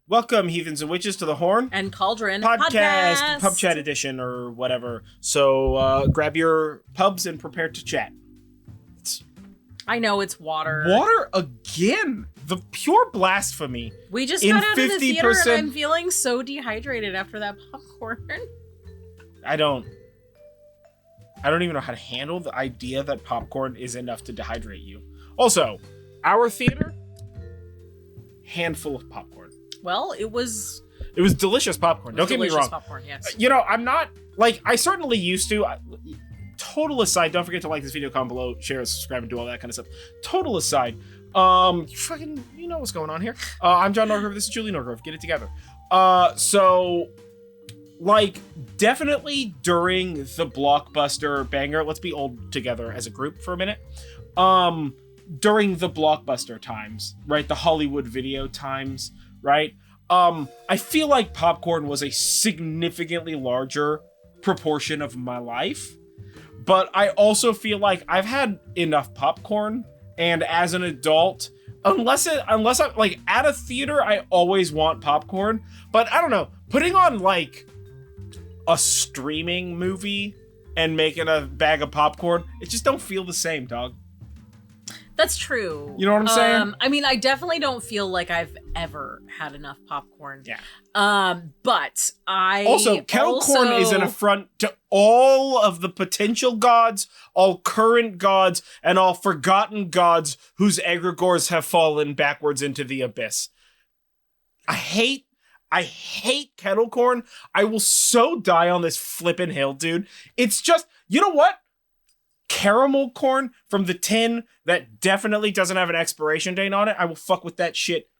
Welcome, heathens and witches, to the Horn and Cauldron podcast, pub chat edition or whatever. So grab your pubs and prepare to chat. I know it's water. Water again? The pure blasphemy. We just got out of the theater and I'm feeling so dehydrated after that popcorn. I don't even know how to handle the idea that popcorn is enough to dehydrate you. Also, our theater, handful of popcorn. Well, it was delicious popcorn. Don't get me wrong. Popcorn, yes. You know, I'm not, like, I certainly used to. Total aside, don't forget to like this video, comment below, share, subscribe, and do all that kind of stuff. Total aside, you know what's going on here. I'm John Norgrove, this is Julie Norgrove. Get it together. So, like, definitely during the Blockbuster banger, let's be old together as a group for a minute. During the Blockbuster times, right? The Hollywood video times, right? I feel like popcorn was a significantly larger proportion of my life, but I also feel like I've had enough popcorn, and as an adult, unless I'm like at a theater, I always want popcorn, but I don't know, putting on like a streaming movie and making a bag of popcorn, it just don't feel the same, dog. That's true. You know what I'm saying? I mean, I definitely don't feel like I've ever had enough popcorn. Yeah. But I also kettle corn is an affront to all of the potential gods, all current gods, and all forgotten gods whose egregores have fallen backwards into the abyss. I hate kettle corn. I will so die on this flippin' hill, dude. It's just, you know what? Caramel corn from the tin that definitely doesn't have an expiration date on it. I will fuck with that shit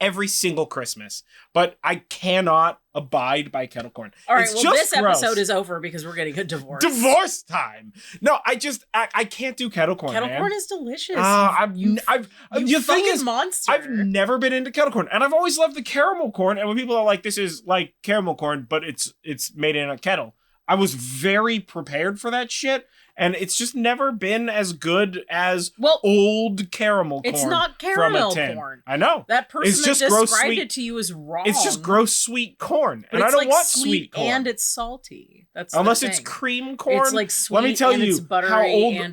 every single Christmas. But I cannot abide by kettle corn. All right, it's well, just this gross. episode is over because we're getting a divorce. Divorce time. No, I can't do kettle corn. Kettle corn is delicious. The thing is, monster. I've never been into kettle corn, and I've always loved the caramel corn. And when people are like, "This is like caramel corn, but it's made in a kettle," I was very prepared for that shit. And it's just never been as good as old caramel corn. It's not caramel from a tin. Corn. I know. That person it's just that gross, described sweet. it to you is wrong. It's just gross sweet corn. But and I don't like want sweet corn. And it's salty. That's unless the it's thing. cream corn. It's like sweet. Let me tell and you it's buttery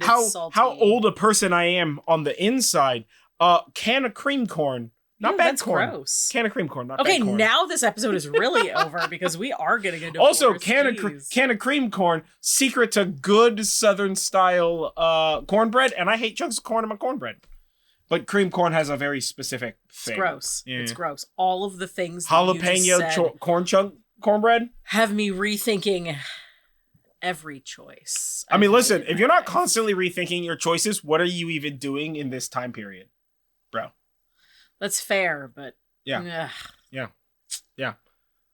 how old a person I am on the inside. Can of cream corn. Not bad that's corn. Gross. Can of cream corn, not okay, bad corn. Now this episode is really over because we are getting a divorce. Also, can of cream corn, secret to good Southern style cornbread, and I hate chunks of corn in my cornbread. But cream corn has a very specific thing. It's gross. Yeah. It's gross. All of the things jalapeno corn chunk cornbread have me rethinking every choice. I mean, listen, if you're not constantly rethinking your choices, what are you even doing in this time period, bro? That's fair, but yeah.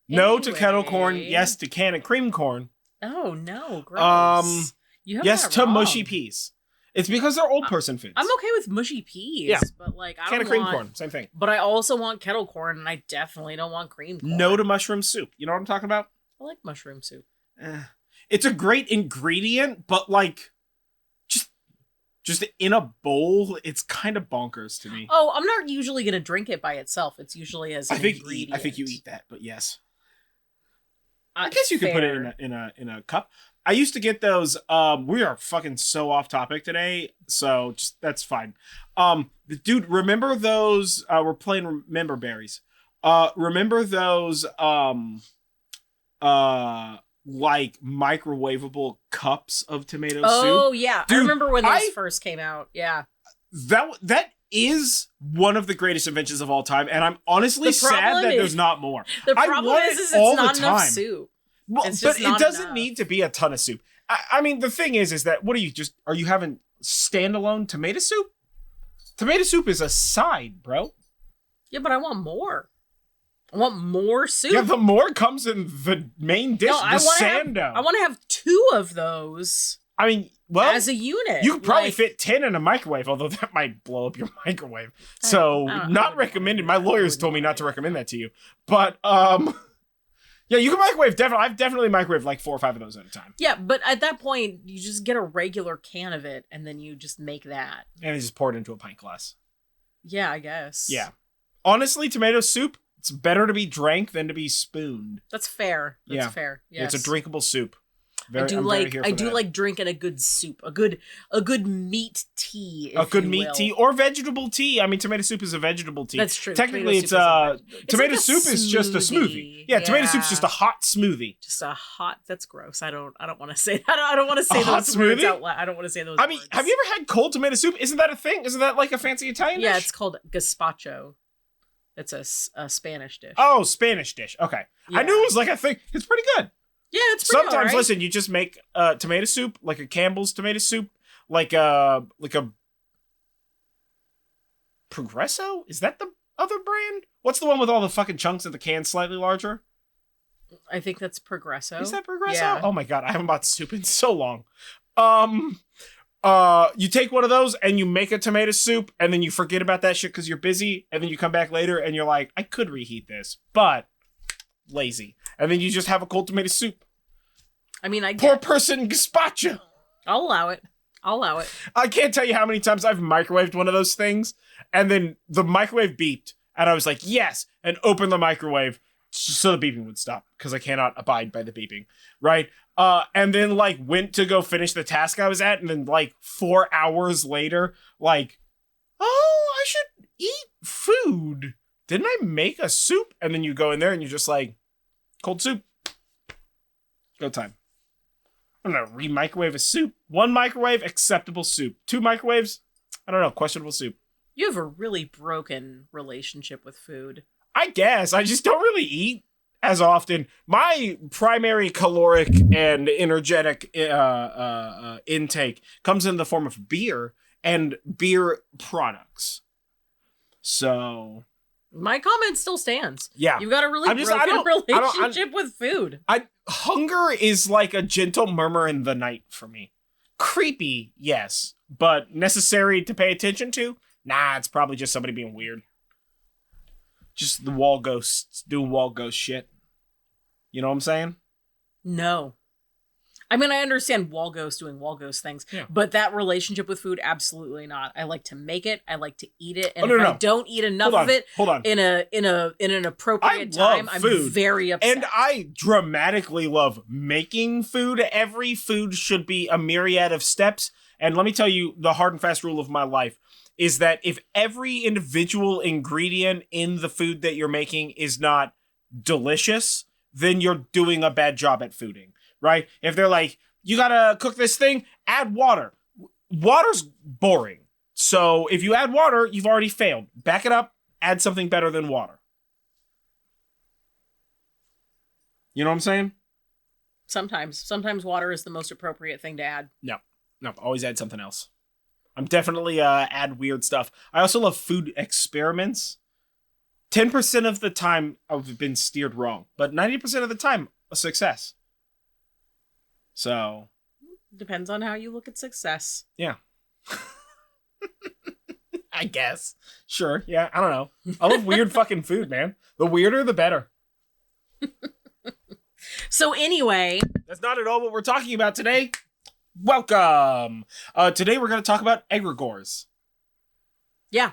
No to kettle corn, yes to can of cream corn. Oh no, gross. Yes to mushy peas. It's because they're old person foods. I'm okay with mushy peas, but like I can don't of cream want, corn, same thing. But I also want kettle corn, and I definitely don't want cream corn. No to mushroom soup. You know what I'm talking about? I like mushroom soup. It's a great ingredient, but like just in a bowl, it's kind of bonkers to me. Oh, I'm not usually going to drink it by itself. It's usually as an ingredient. I think you eat that, but yes. I guess you could put it in a cup. I used to get those. We are fucking so off topic today, so just that's fine. Dude, remember those? We're playing Remember Berries. Remember those? Like microwavable cups of tomato soup. Oh yeah, dude, I remember when those first came out. Yeah, that is one of the greatest inventions of all time, and I'm honestly sad that there's not more. The problem is it's not enough soup. Well, but it doesn't need to be a ton of soup. I mean, the thing is that are you having standalone tomato soup? Tomato soup is a side, bro. Yeah, but I want more. I want more soup. Yeah, the more comes in the main dish, I want to have 2 of those. I mean, well, as a unit. You could probably fit 10 in a microwave, although that might blow up your microwave. So, not recommended. My lawyers told me not to recommend that to you. But, yeah, you can microwave, definitely. I've definitely microwaved like 4 or 5 of those at a time. Yeah, but at that point, you just get a regular can of it, and then you just make that. And you just pour it into a pint glass. Yeah, I guess. Yeah. Honestly, tomato soup, It's better to be drank than to be spooned. That's fair. That's fair. Yes. It's a drinkable soup. I do like drinking a good soup, a good meat tea. A good meat tea or vegetable tea. I mean, tomato soup is a vegetable tea. That's true. Technically, tomato soup is just a smoothie. Yeah, tomato soup's just a hot smoothie. Just a hot. That's gross. I don't want to say that. I don't want to say those words out loud. I don't want to say those. I mean, have you ever had cold tomato soup? Isn't that a thing? Isn't that like a fancy Italian dish? Yeah, it's called gazpacho. It's a Spanish dish. Oh, Spanish dish. Okay, yeah. I knew it was like a thing. It's pretty good. Yeah, it's pretty sometimes. Right. Listen, you just make tomato soup, like a Campbell's tomato soup, like a Progresso. Is that the other brand? What's the one with all the fucking chunks of the can slightly larger? I think that's Progresso. Is that Progresso? Yeah. Oh my god, I haven't bought soup in so long. You take one of those and you make a tomato soup, and then you forget about that shit because you're busy, and then you come back later and you're like, I could reheat this, but lazy. And then you just have a cold tomato soup. I mean, poor person gazpacho. I'll allow it. I can't tell you how many times I've microwaved one of those things, and then the microwave beeped, and I was like, yes, and opened the microwave so the beeping would stop, because I cannot abide by the beeping, right? And then, like, went to go finish the task I was at, and then, like, 4 hours later, like, oh, I should eat food. Didn't I make a soup? And then you go in there, and you're just like, cold soup. Go time. I'm gonna re-microwave a soup. 1 microwave, acceptable soup. 2 microwaves, I don't know, questionable soup. You have a really broken relationship with food. I guess. I just don't really eat as often. My primary caloric and energetic intake comes in the form of beer and beer products. So... my comment still stands. Yeah. You've got a really broken relationship with food. Hunger is like a gentle murmur in the night for me. Creepy, yes. But necessary to pay attention to? Nah, it's probably just somebody being weird. Just the wall ghosts doing wall ghost shit. You know what I'm saying? No. I mean, I understand wall ghosts doing wall ghost things, but that relationship with food, absolutely not. I like to make it. I like to eat it. And I don't eat enough of it in an appropriate time, I'm very upset. And I dramatically love making food. Every food should be a myriad of steps. And let me tell you, the hard and fast rule of my life is that if every individual ingredient in the food that you're making is not delicious, then you're doing a bad job at fooding. Right? If they're like, you gotta cook this thing, add water. Water's boring. So if you add water, you've already failed. Back it up, add something better than water. You know what I'm saying? Sometimes water is the most appropriate thing to add. No, always add something else. I'm definitely add weird stuff. I also love food experiments. 10% of the time I've been steered wrong, but 90% of the time, a success. So depends on how you look at success. Yeah. I guess. Sure. Yeah. I don't know. I love weird fucking food, man. The weirder, the better. So anyway, that's not at all what we're talking about today. Welcome. Today we're going to talk about egregores. Yeah.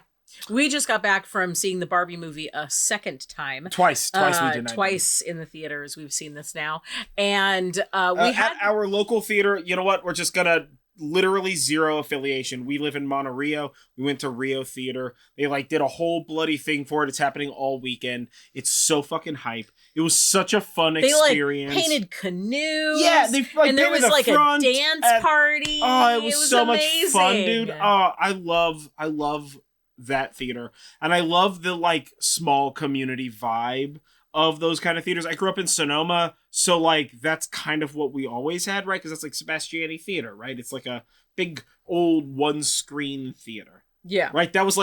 We just got back from seeing the Barbie movie a second time. Twice we did. Twice in the theaters. We've seen this now. And we had... At our local theater, you know what? We're just going to literally zero affiliation. We live in Monterey. We went to Rio Theater. They did a whole bloody thing for it. It's happening all weekend. It's so fucking hype. It was such a fun experience. They painted canoes. Yeah, they and there was a dance party. Oh, it was so amazing. Much fun, dude. Oh, I love that theater, and I love the small community vibe of those kind of theaters. I grew up in Sonoma, so that's kind of what we always had, right? Because that's Sebastiani Theater, right? It's a big old one screen theater. Yeah, right. That was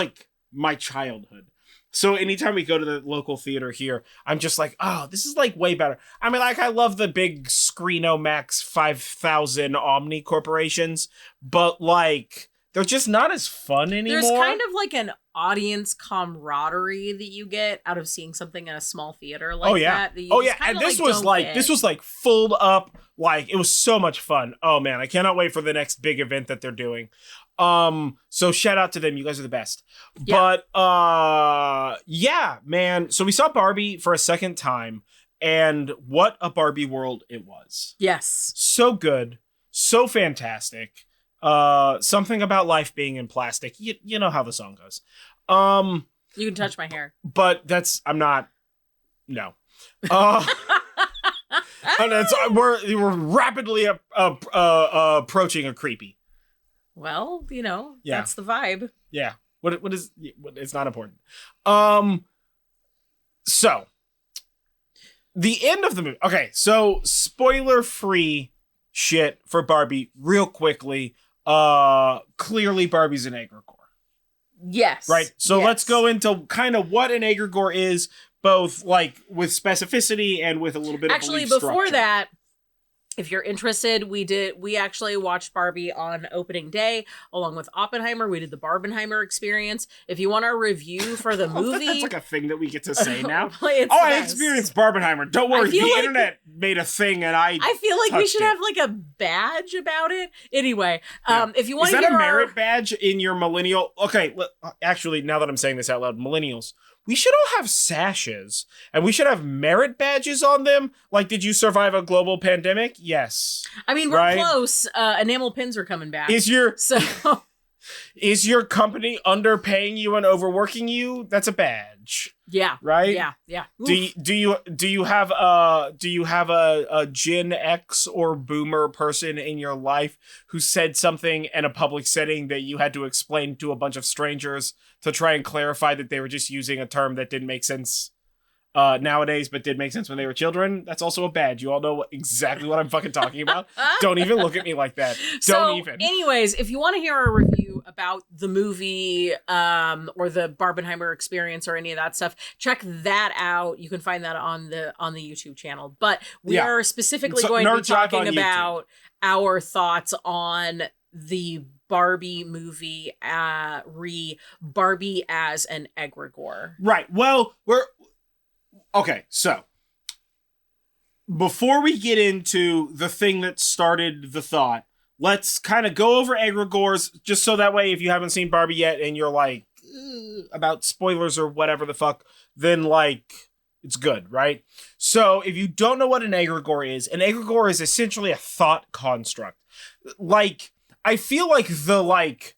my childhood. So anytime we go to the local theater here, I'm just oh, this is way better. I mean, I love the big Screeno Max 5000 Omni corporations, but they're just not as fun anymore. There's kind of like an audience camaraderie that you get out of seeing something in a small theater like that. And this was like full up, like it was so much fun. Oh man, I cannot wait for the next big event that they're doing. So shout out to them. You guys are the best. Yeah. But yeah, man. So we saw Barbie for a second time, and what a Barbie world it was. Yes. So good. So fantastic. Something about life being in plastic. You know how the song goes. You can touch my hair. But no. And we're rapidly approaching a creepy. Well, that's the vibe. Yeah. What is it's not important. So the end of the movie. Okay, so spoiler-free shit for Barbie real quickly. Clearly Barbie's an egregore. Yes. Right? So let's go into kind of what an egregore is, both like with specificity and with a little bit of belief before structure. that, if you're interested, we actually watched Barbie on opening day along with Oppenheimer. We did the Barbenheimer experience. If you want our review for the movie, that's like a thing that we get to say now. I experienced Barbenheimer. Don't worry, the internet made a thing, and I feel like we should have like a badge about it. Anyway, if you want to, is that a merit badge in your millennial? Okay, actually, now that I'm saying this out loud, millennials. We should all have sashes, and we should have merit badges on them. Like, did you survive a global pandemic? Yes. I mean, we're close. Enamel pins are coming back. Is your company underpaying you and overworking you? That's a badge. Yeah. Right? Yeah. Do you have a Gen X or Boomer person in your life who said something in a public setting that you had to explain to a bunch of strangers to try and clarify that they were just using a term that didn't make sense nowadays, but did make sense when they were children? That's also a badge. You all know exactly what I'm fucking talking about. Don't even look at me like that. Anyways, if you want to hear a review about the movie or the Barbenheimer experience or any of that stuff, check that out. You can find that on the YouTube channel. But we are specifically going to be talking about our thoughts on the Barbie movie, Barbie as an egregore. Right. Well, okay, so before we get into the thing that started the thought, let's kind of go over egregores, just so that way if you haven't seen Barbie yet and you're like, about spoilers or whatever the fuck, then like, it's good, right? So if you don't know what an egregore is essentially a thought construct. Like, I feel like the like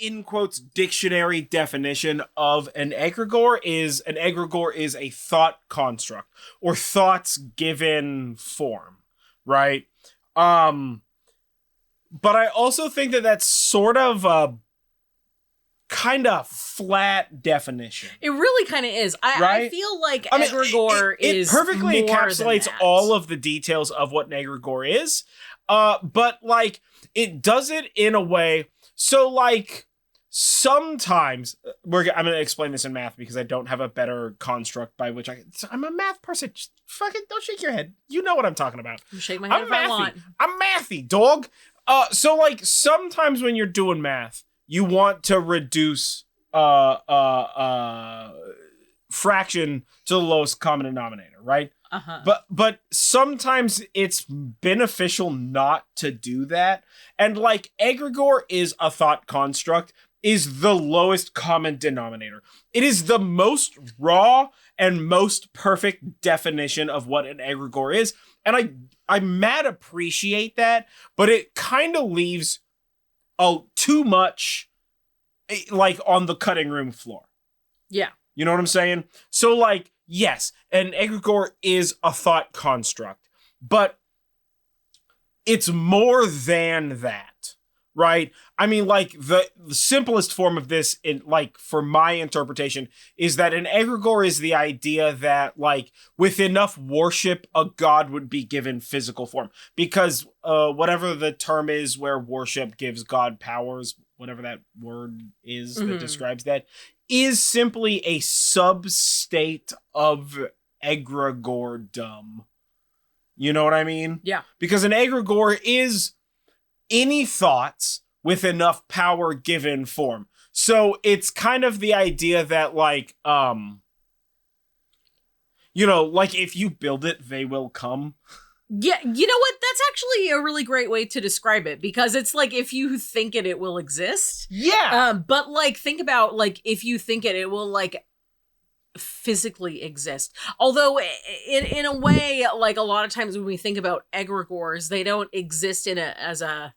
in quotes dictionary definition of an egregore is a thought construct or thoughts given form, right? But I also think that that's sort of a kind of flat definition. It really kind of is. I feel like egregore is perfectly more encapsulates than that. all of the details of what an egregore is. But like it does it in a way. So like sometimes I'm going to explain this in math because I don't have a better construct by which I'm a math person. Just fucking don't shake your head. You know what I'm talking about. You shake my head if I want. I'm mathy, dog. So like sometimes when you're doing math, you want to reduce fraction to the lowest common denominator, right? But sometimes it's beneficial not to do that. And like egregore is a thought construct, is the lowest common denominator. It is the most raw and most perfect definition of what an egregore is. And I mad appreciate that, but it kind of leaves too much like on the cutting room floor. Yeah. You know what I'm saying? So like, yes, an egregore is a thought construct, but it's more than that, right? I mean, like the simplest form of this in like for my interpretation is that an egregore is the idea that like with enough worship, a god would be given physical form, because whatever the term is where worship gives God powers, whatever that word is that describes that, is simply a sub-state of egregore-dom. You know what I mean? Yeah. Because an egregore is any thoughts with enough power given form. So it's kind of the idea that like, you know, like if you build it, they will come. Yeah, you know what? That's actually a really great way to describe it, because it's like if you think it will exist. Yeah. But like think about like if you think it will like physically exist. Although in a way, like a lot of times when we think about egregores, they don't exist in as a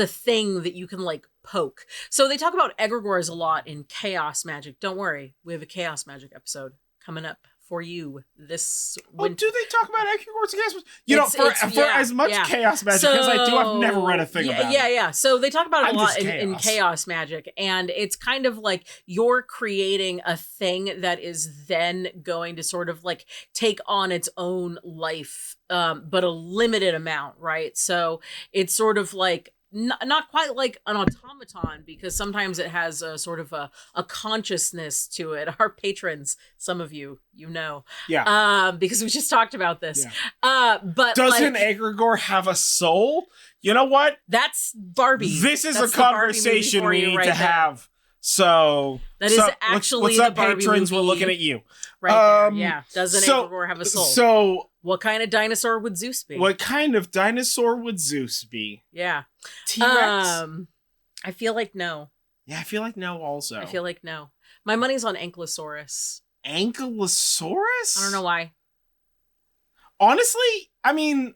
thing that you can like poke. So they talk about egregores a lot in chaos magic. Don't worry, we have a chaos magic episode coming up for you this winter. Oh, do they talk about egregores and chaos magic? You know, for as much chaos magic as I do, I've never read a thing about it. Yeah. So they talk about it a lot in chaos magic, and it's kind of like you're creating a thing that is then going to sort of like take on its own life, but a limited amount, right? So it's sort of like not quite like an automaton, because sometimes it has a sort of a consciousness to it. Our patrons, some of you know. Yeah. Because we just talked about this. Yeah. But doesn't egregore have a soul? You know what? That's Barbie. This is a conversation we need to have. So that is actually what's up, the Barbie patrons? movie. We're looking at you. Right there. Yeah. Doesn't egregore have a soul? So what kind of dinosaur would Zeus be? What kind of dinosaur would Zeus be? Yeah. T-Rex? I feel like no. Yeah, I feel like no also. I feel like no. My money's on Ankylosaurus. Ankylosaurus? I don't know why. Honestly, I mean,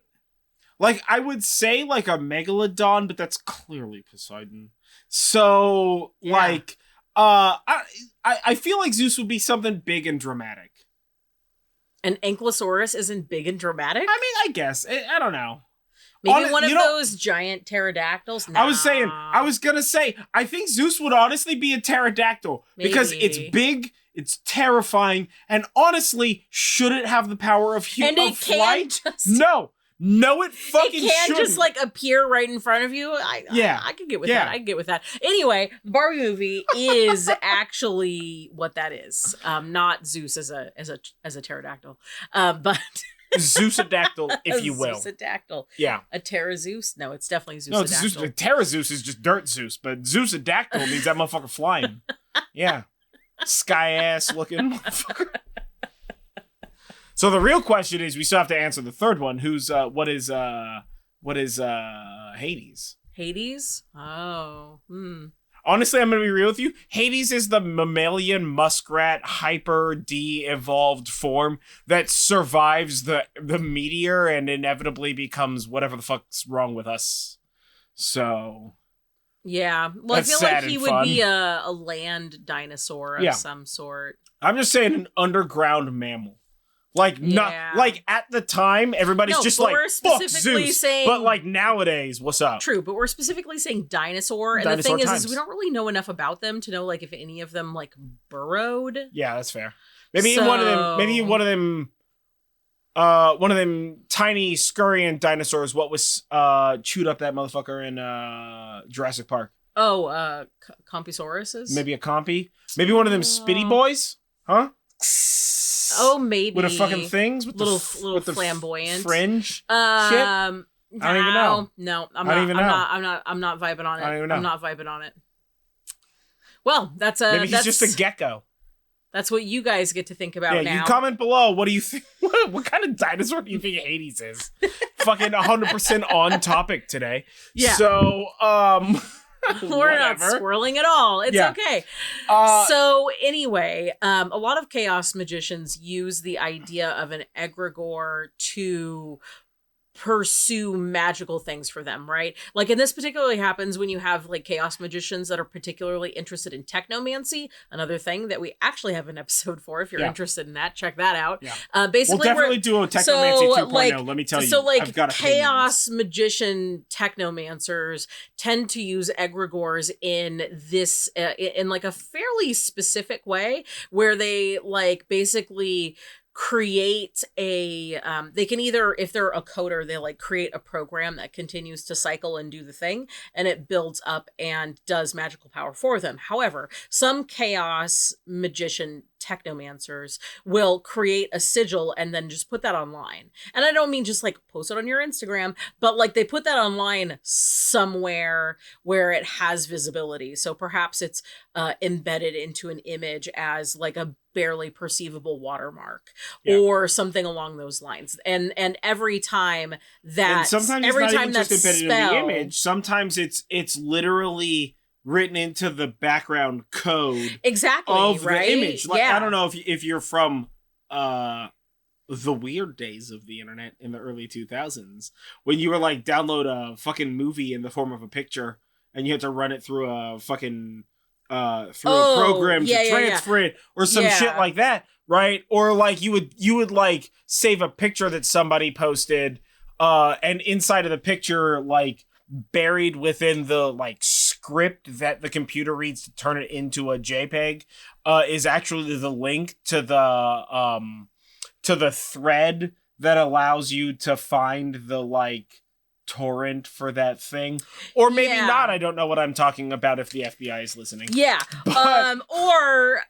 like, I would say like a megalodon, but that's clearly Poseidon. So, yeah. Like, I feel like Zeus would be something big and dramatic. And Ankylosaurus isn't big and dramatic? I mean, I guess. I don't know. Maybe one of those giant pterodactyls? Nah. I was gonna say, I think Zeus would honestly be a pterodactyl. Maybe. Because it's big, it's terrifying, and honestly, should it have the power of flight? No, it fucking It can't shouldn't. Just like appear right in front of you. I could get with that. I can get with that. Anyway, the Barbie movie is actually what that is. Not Zeus as a pterodactyl. But Zeus-adactyl, if you will. Zeus-adactyl. Yeah. A pterazeus? No, it's definitely Zeus-adactyl. No, pterazeus is just dirt Zeus, but Zeus-adactyl means that motherfucker flying. Yeah. Sky ass looking motherfucker. So the real question is, we still have to answer the third one. What is Hades? Hades? Oh. Honestly, I'm going to be real with you. Hades is the mammalian muskrat hyper de-evolved form that survives the meteor and inevitably becomes whatever the fuck's wrong with us. So... Yeah. Well, I feel like he would be a land dinosaur of some sort. I'm just saying an underground mammal. Like, not like at the time, everybody's just like, fuck Zeus. But like nowadays, what's up? True, but we're specifically saying dinosaur. And the thing is we don't really know enough about them to know like if any of them like burrowed. Yeah, that's fair. Maybe one of them tiny scurrying dinosaurs, what was chewed up that motherfucker in Jurassic Park? Oh, Compysauruses? Maybe a compy? Maybe one of them spitty boys? Huh? Oh, maybe. With the fucking things? With little the flamboyant. Fringe? Shit? I don't even know. No, I'm not vibing on it. I don't even know. I'm not vibing on it. Well, maybe he's just a gecko. That's what you guys get to think about now. You comment below. What do you think? What kind of dinosaur do you think Hades is? Fucking 100% on topic today. Yeah. So, we're not swirling at all. It's okay. So anyway, a lot of chaos magicians use the idea of an egregore to pursue magical things for them, right? Like, and this particularly happens when you have like chaos magicians that are particularly interested in technomancy, another thing that we actually have an episode for. If you're interested in that, check that out. Basically, we'll definitely do a technomancy 2.0. Let me tell you. So like I've got chaos magician technomancers tend to use egregores in this in like a fairly specific way, where they like basically create a they can either, if they're a coder, they like create a program that continues to cycle and do the thing, and it builds up and does magical power for them. However, some chaos magician technomancers will create a sigil and then just put that online. And I don't mean just like post it on your Instagram, but like they put that online somewhere where it has visibility. So perhaps it's embedded into an image as like a barely perceivable watermark or something along those lines. And every time that, and sometimes every it's not time even just embedded spell, in the image, sometimes it's literally written into the background code of the image. Like, I don't know if you're from the weird days of the internet in the early 2000s when you were like download a fucking movie in the form of a picture and you had to run it through a fucking a program to transfer it or some shit like that, right? Or like you would like save a picture that somebody posted and inside of the picture, like buried within the like script that the computer reads to turn it into a JPEG is actually the link to the thread that allows you to find the like torrent for that thing. Or maybe not. I don't know what I'm talking about if the FBI is listening. Yeah. But... or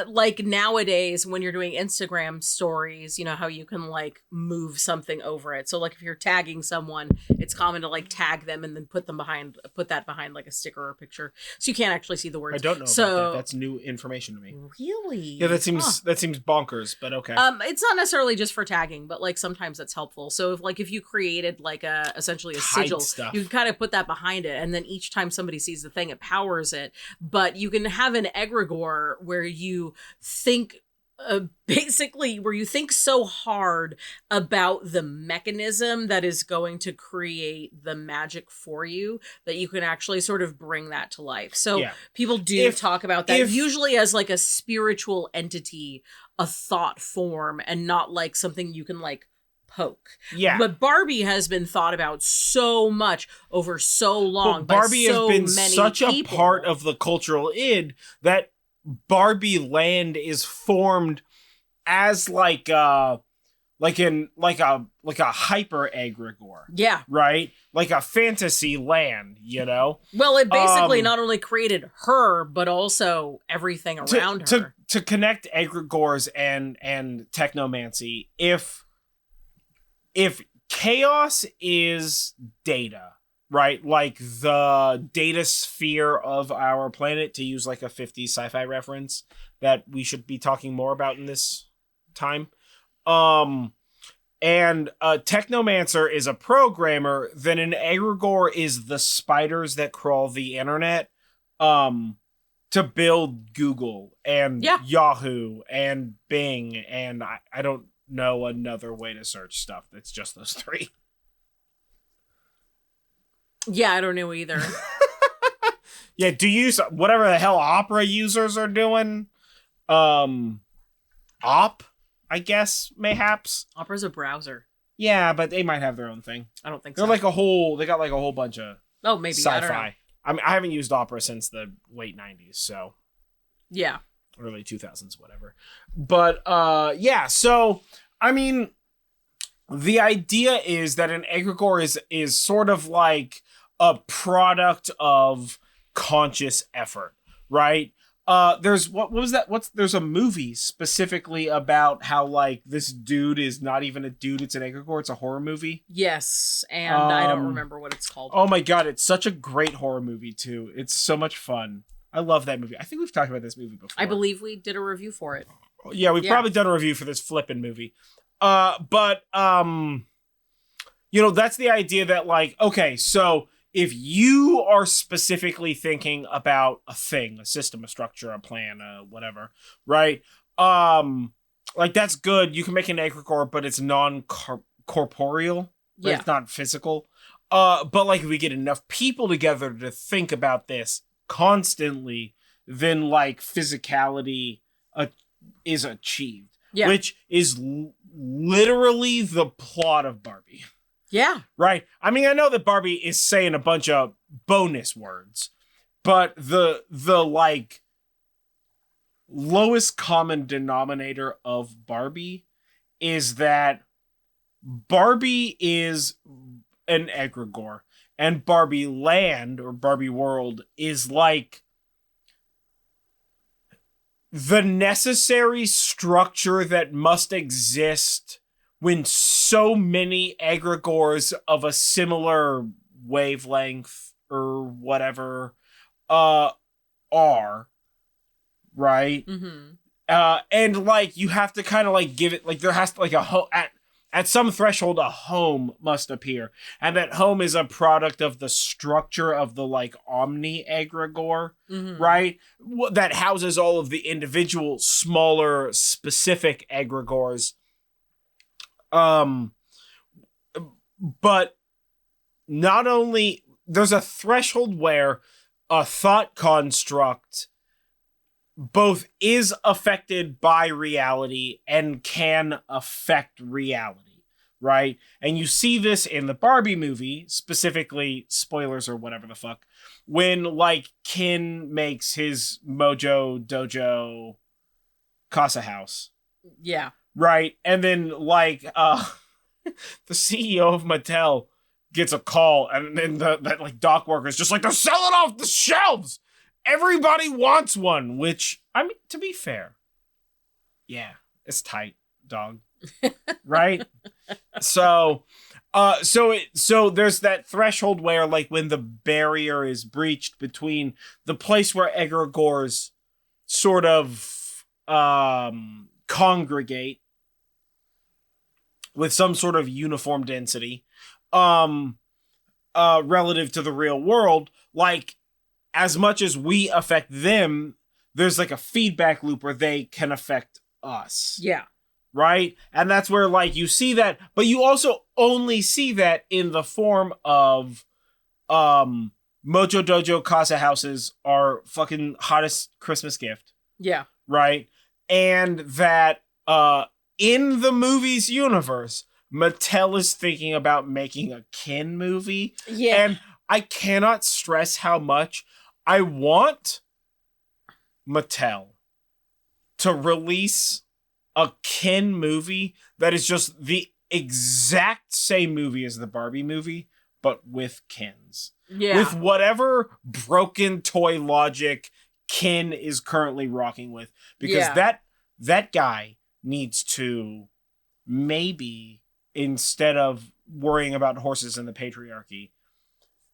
like nowadays when you're doing Instagram stories, you know how you can like move something over it. So like if you're tagging someone, it's common to like tag them and then put that behind like a sticker or picture. So you can't actually see the words. I don't know about that. That's new information to me. Really? Yeah, that seems bonkers, but okay. It's not necessarily just for tagging, but like sometimes that's helpful. So if you created like essentially a sigil, you can kind of put that behind it, and then each time somebody sees the thing, it powers it. But you can have an egregore where you think basically where you think so hard about the mechanism that is going to create the magic for you that you can actually sort of bring that to life. So people do talk about that usually as like a spiritual entity, a thought form, and not like something you can like poke. Yeah. But Barbie has been thought about so much over so long. But Barbie has been such a part of the cultural id that Barbie land is formed as like a hyper egregore. Yeah. Right? Like a fantasy land, you know? Well, it basically not only created her, but also everything around her. To connect egregores and technomancy, if chaos is data, right? Like the data sphere of our planet, to use like a 50s sci-fi reference that we should be talking more about in this time. And a technomancer is a programmer, then an egregore is the spiders that crawl the internet to build Google and Yahoo and Bing, and I don't know another way to search stuff that's just those three. Yeah, I don't know either. Yeah, do you use whatever the hell Opera users are doing? Op, I guess, mayhaps. Opera's a browser. Yeah, but they might have their own thing. I don't think They're so. they got like a whole bunch of maybe sci-fi. I don't know. I mean, I haven't used Opera since the late 90s, so yeah. Early 2000s, whatever. But so I mean, the idea is that an egregore is sort of like a product of conscious effort, right? There's what was that? There's a movie specifically about how like this dude is not even a dude, it's an egregore. It's a horror movie. Yes, and I don't remember what it's called. Oh my god, it's such a great horror movie too. It's so much fun. I love that movie. I think we've talked about this movie before. I believe we did a review for it. Yeah, we've probably done a review for this flippin' movie. But you know, that's the idea that like, okay, so if you are specifically thinking about a thing, a system, a structure, a plan, whatever, right? Like that's good. You can make an egregore, but it's non-corporeal. Right? It's not physical. But like if we get enough people together to think about this constantly, then like physicality is achieved. Yeah. Which is literally the plot of Barbie. Yeah. Right? I mean, I know that Barbie is saying a bunch of bonus words, but the like lowest common denominator of Barbie is that Barbie is an egregore, and Barbie Land or Barbie World is like the necessary structure that must exist when so many egregores of a similar wavelength or whatever are, right? And like you have to kind of like give it like there has to like at some threshold a home must appear, and that home is a product of the structure of the like omni egregore, right? That houses all of the individual smaller specific egregores. But not only there's a threshold where a thought construct both is affected by reality and can affect reality, right? And you see this in the Barbie movie, specifically, spoilers or whatever the fuck, when, like, Ken makes his Mojo Dojo Casa House. Yeah. Right? And then, like, the CEO of Mattel gets a call, and then that like dock worker's just like, they're selling off the shelves! Everybody wants one, which, I mean, to be fair, yeah, it's tight, dog. Right? So there's that threshold where, like, when the barrier is breached between the place where egregores sort of congregate with some sort of uniform density relative to the real world, like, as much as we affect them, there's like a feedback loop where they can affect us. Yeah. Right? And that's where, like, you see that, but you also only see that in the form of Mojo Dojo Casa Houses are fucking hottest Christmas gift. Yeah. Right? And that in the movie's universe, Mattel is thinking about making a Ken movie. Yeah. And I cannot stress how much I want Mattel to release a Ken movie that is just the exact same movie as the Barbie movie, but with Kens. Yeah. With whatever broken toy logic Ken is currently rocking with. Because that guy needs to maybe, instead of worrying about horses and the patriarchy,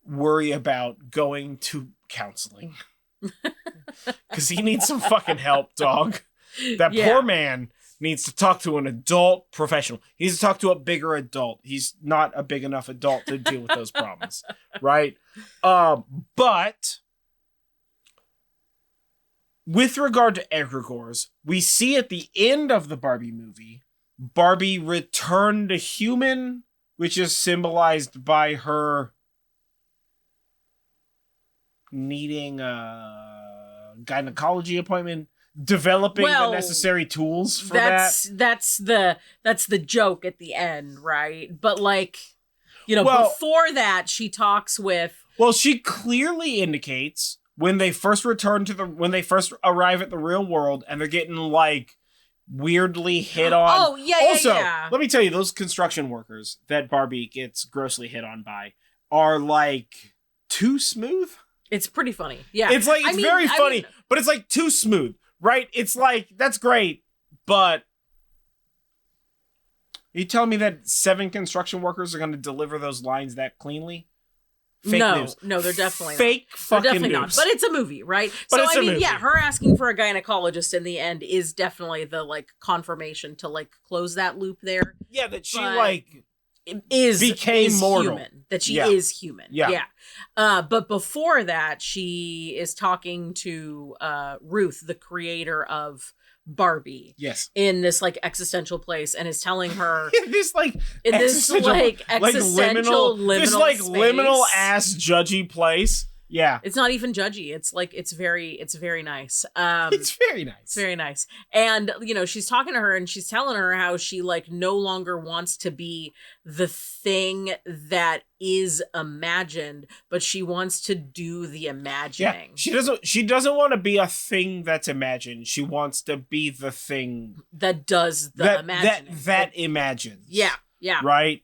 worry about going to counseling. Because he needs some fucking help, dog. That poor man needs to talk to an adult professional. He needs to talk to a bigger adult. He's not a big enough adult to deal with those problems. Right? But with regard to egregores, we see at the end of the Barbie movie, Barbie returned to human, which is symbolized by her needing a gynecology appointment, developing the necessary tools for that. That's the joke at the end, right? But, like, you know, before that, she talks with. Well, she clearly indicates when they first when they first arrive at the real world, and they're getting, like, weirdly hit on. Oh, yeah, also, yeah. Let me tell you, those construction workers that Barbie gets grossly hit on by are, like, too smooth. It's pretty funny. Yeah. It's like, it's very funny, but it's like too smooth, right? It's like, that's great, but are you telling me that 7 construction workers are going to deliver those lines that cleanly? Fake news. No, they're definitely fake not. Fucking they're definitely news. not. But it's a movie, right? But so it's I a mean, movie. yeah, her asking for a gynecologist in the end is definitely the, like, confirmation to, like, close that loop there. Yeah, that she like became mortal. Human. That she is human. Yeah. But before that, she is talking to Ruth, the creator of Barbie. Yes. In this, like, existential place, and is telling her this like existential liminal this like space. liminal ass judgy place. Yeah. It's not even judgy. It's like, it's very nice. It's very nice. It's very nice. And, she's talking to her and she's telling her how she like no longer wants to be the thing that is imagined, but she wants to do the imagining. Yeah. She doesn't want to be a thing that's imagined. She wants to be the thing that does the imagining. That imagines. Yeah. Yeah. Right?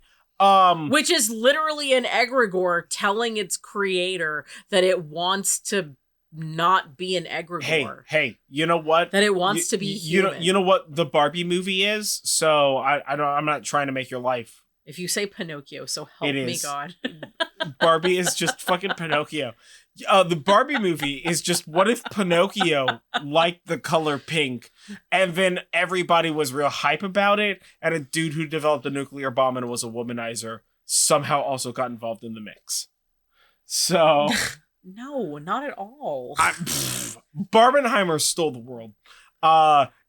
Which is literally an egregore telling its creator that it wants to not be an egregore. Hey, you know what? That it wants to be human. You know what the Barbie movie is? So I'm not trying to make your life. If you say Pinocchio, so help me God. Barbie is just fucking Pinocchio. The Barbie movie is just, what if Pinocchio liked the color pink and then everybody was real hype about it, and a dude who developed a nuclear bomb and was a womanizer somehow also got involved in the mix. So... No, not at all. Barbenheimer stole the world.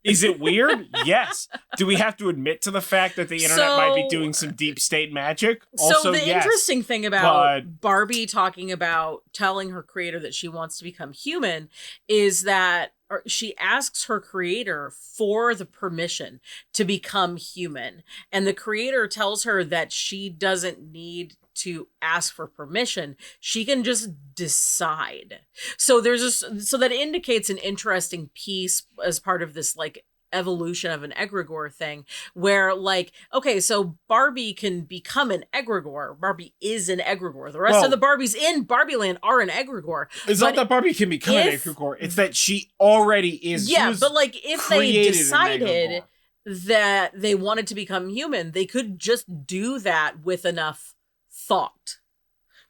Is it weird? Yes. Do we have to admit to the fact that the internet might be doing some deep state magic? Also, interesting thing about Barbie talking about telling her creator that she wants to become human is that she asks her creator for the permission to become human. And the creator tells her that she doesn't need to ask for permission. She can just decide. So so that indicates an interesting piece as part of this like evolution of an egregore thing, where like, okay, so Barbie can become an egregore. Barbie is an egregore. The rest of the Barbies in Barbie Land are an egregore. It's not that Barbie can become an egregore. It's that she already is. Yeah, but like if they decided that they wanted to become human, they could just do that with enough thought,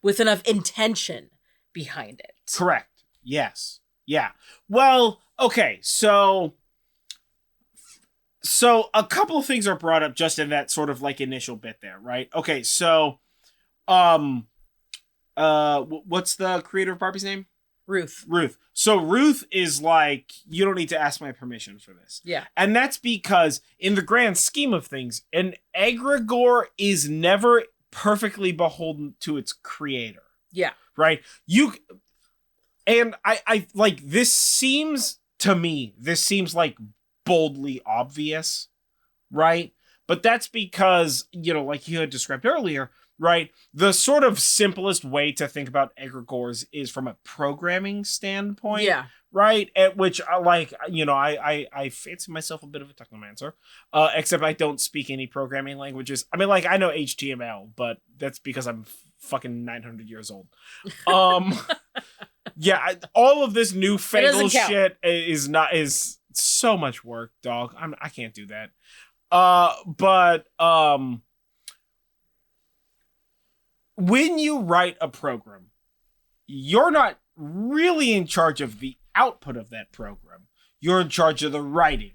with enough intention behind it. Correct. Yes. Yeah. Well, okay, so a couple of things are brought up just in that sort of like initial bit there, right? Okay, so what's the creator of Barbie's name? Ruth. So Ruth is like, you don't need to ask my permission for this. Yeah. And that's because in the grand scheme of things, an egregore is never perfectly beholden to its creator. Yeah. Right? I like, this seems like boldly obvious, right? But that's because, like you had described earlier, right? The sort of simplest way to think about egregores is from a programming standpoint. Yeah. Right? At which I fancy myself a bit of a technomancer, except I don't speak any programming languages. I mean, like, I know HTML, but that's because I'm fucking 900 years old. Yeah, all of this newfangled shit is so much work, dog. I can't do that. But when you write a program, you're not really in charge of the output of that program. You're in charge of the writing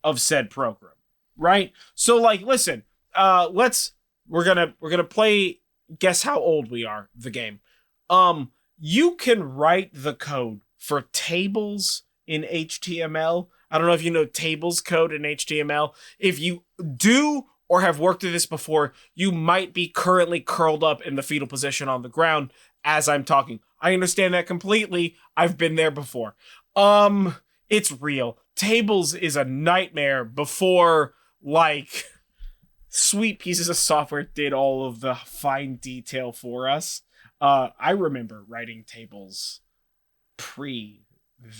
of said program, right? So like, listen, we're gonna play Guess How Old We Are, the game. You can write the code for tables in HTML. I don't know if you know tables code in HTML. If you do or have worked through this before, you might be currently curled up in the fetal position on the ground as I'm talking. I understand that completely. I've been there before. It's real. Tables is a nightmare before, like, sweet pieces of software did all of the fine detail for us. I remember writing tables pre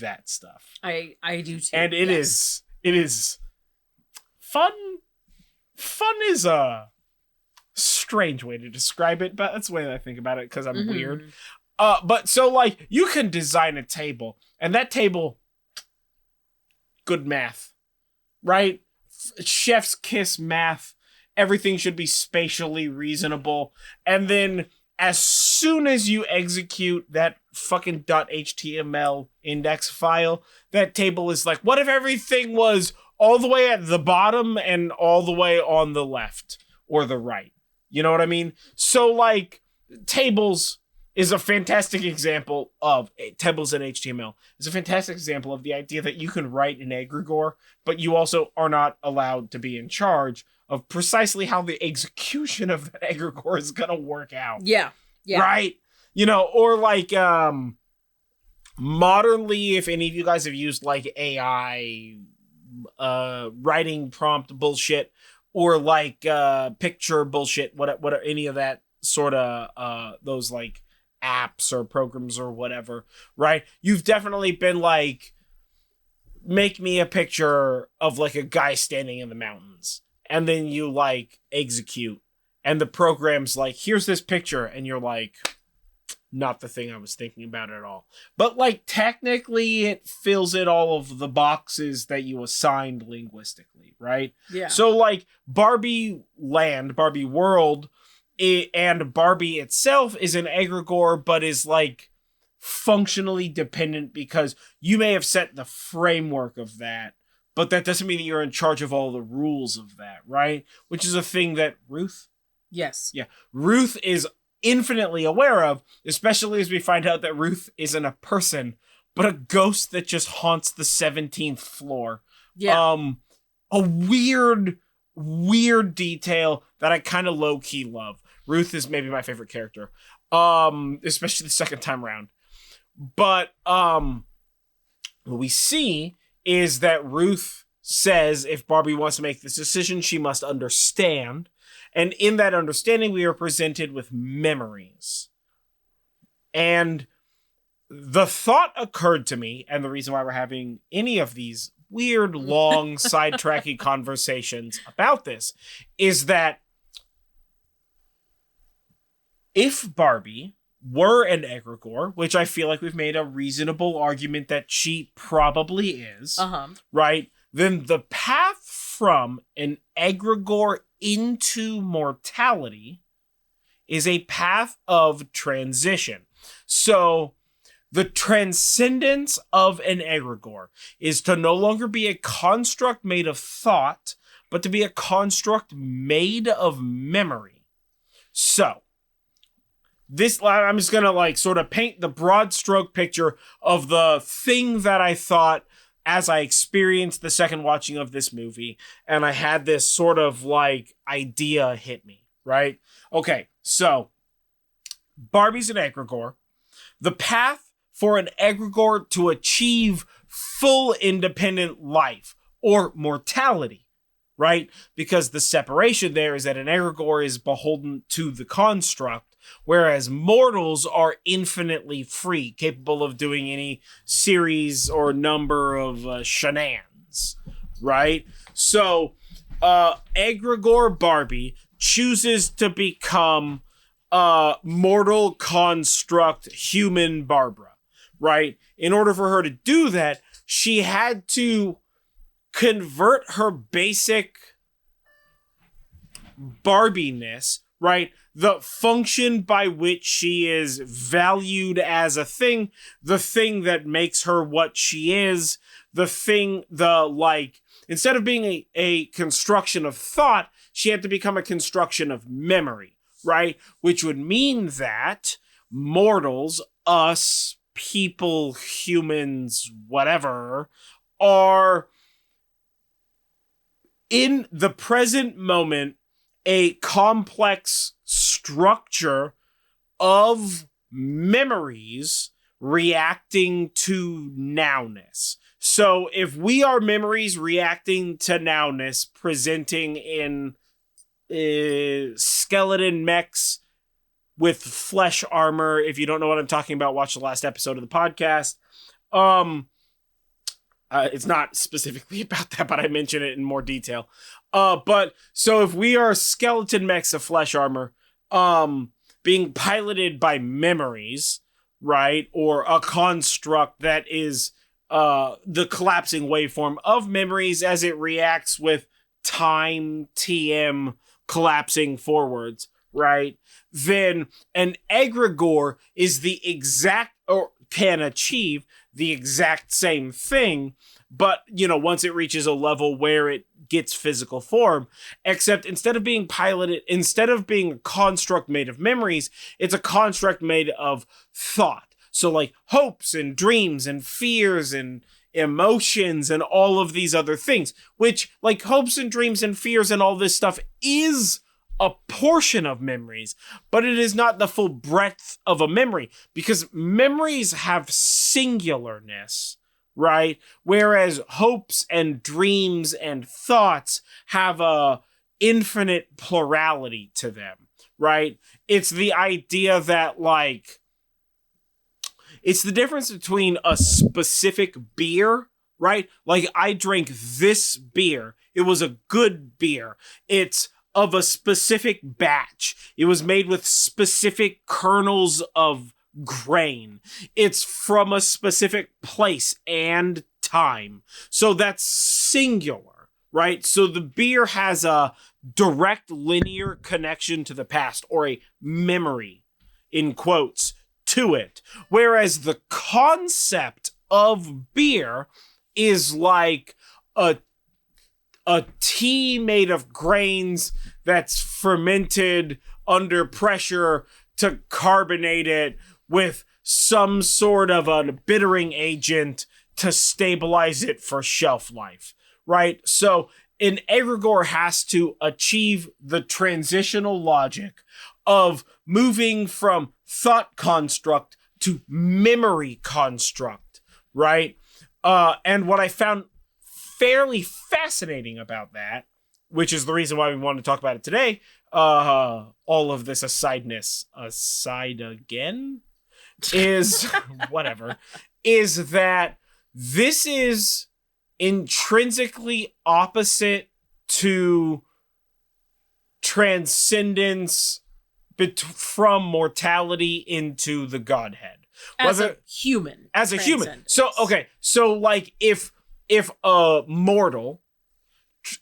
that stuff. I do too. And it is fun. Fun is a strange way to describe it, but that's the way that I think about it because I'm weird. But so like, you can design a table, and that table, good math, right? Chef's kiss math. Everything should be spatially reasonable. And then as soon as you execute that fucking .html index file, that table is like, what if everything was all the way at the bottom and all the way on the left or the right? You know what I mean? So like, tables is a fantastic example of tables in HTML. It's a fantastic example of the idea that you can write an egregore, but you also are not allowed to be in charge of precisely how the execution of that egregore is going to work out. Yeah. Yeah. Right? You know, or like modernly, if any of you guys have used like AI writing prompt bullshit or like picture bullshit, what any of that sort of those like apps or programs or whatever, right? You've definitely been like, make me a picture of like a guy standing in the mountains, and then you like execute, and the program's like, here's this picture, and you're like, not the thing I was thinking about at all. But like technically it fills in all of the boxes that you assigned linguistically, right? Yeah. So like Barbie Land, Barbie World, and Barbie itself is an egregore, but is like functionally dependent because you may have set the framework of that, but that doesn't mean that you're in charge of all the rules of that, right? Which is a thing that Ruth? Yes. Yeah. Ruth is infinitely aware of, especially as we find out that Ruth isn't a person, but a ghost that just haunts the 17th floor. Yeah. A weird detail that I kind of low-key love. Ruth is maybe my favorite character. Especially the second time around. But what we see is that Ruth says if Barbie wants to make this decision, she must understand. And in that understanding, we are presented with memories. And the thought occurred to me, and the reason why we're having any of these weird, long, sidetracky conversations about this, is that if Barbie were an egregore, which I feel like we've made a reasonable argument that she probably is, right? Then the path from an egregore into mortality is a path of transition. So the transcendence of an egregore is to no longer be a construct made of thought, but to be a construct made of memory. So this, I'm just going to like sort of paint the broad stroke picture of the thing that I thought as I experienced the second watching of this movie, and I had this sort of like idea hit me, right? Okay, so Barbie's an egregore. The path for an egregore to achieve full independent life or mortality, right? Because the separation there is that an egregore is beholden to the construct, whereas mortals are infinitely free, capable of doing any series or number of shenanigans, right? So, egregore Barbie chooses to become mortal construct human Barbara, right? In order for her to do that, she had to convert her basic Barbie-ness, right? The function by which she is valued as a thing, the thing that makes her what she is, instead of being a construction of thought, she had to become a construction of memory, right? Which would mean that mortals, us, people, humans, whatever, are in the present moment a complex structure of memories reacting to nowness. So if we are memories reacting to nowness, presenting in skeleton mechs with flesh armor, if you don't know what I'm talking about, watch the last episode of the podcast. It's not specifically about that, but I mention it in more detail. But so if we are skeleton mechs of flesh armor, being piloted by memories, right? Or a construct that is the collapsing waveform of memories as it reacts with time TM collapsing forwards, right? Then an egregore is the exact, or can achieve the exact same thing, but, you know, once it reaches a level where it gets physical form, except instead of being piloted, instead of being a construct made of memories, it's a construct made of thought. So like hopes and dreams and fears and emotions and all of these other things, which like hopes and dreams and fears and all this stuff is a portion of memories, but it is not the full breadth of a memory, because memories have singularness, right? Whereas hopes and dreams and thoughts have a infinite plurality to them, right? It's the idea that, like, it's the difference between a specific beer, right? Like, I drank this beer. It was a good beer. It's of a specific batch. It was made with specific kernels of grain. It's from a specific place and time. So that's singular, right? So the beer has a direct linear connection to the past, or a memory, in quotes, to it. Whereas the concept of beer is like a tea made of grains that's fermented under pressure to carbonate it with some sort of a bittering agent to stabilize it for shelf life, right? So an egregore has to achieve the transitional logic of moving from thought construct to memory construct, right? And what I found fairly fascinating about that, which is the reason why we want to talk about it today, all of this asideness aside again, is whatever, is that this is intrinsically opposite to transcendence from mortality into the Godhead. As a human. So, okay. So, like, if a mortal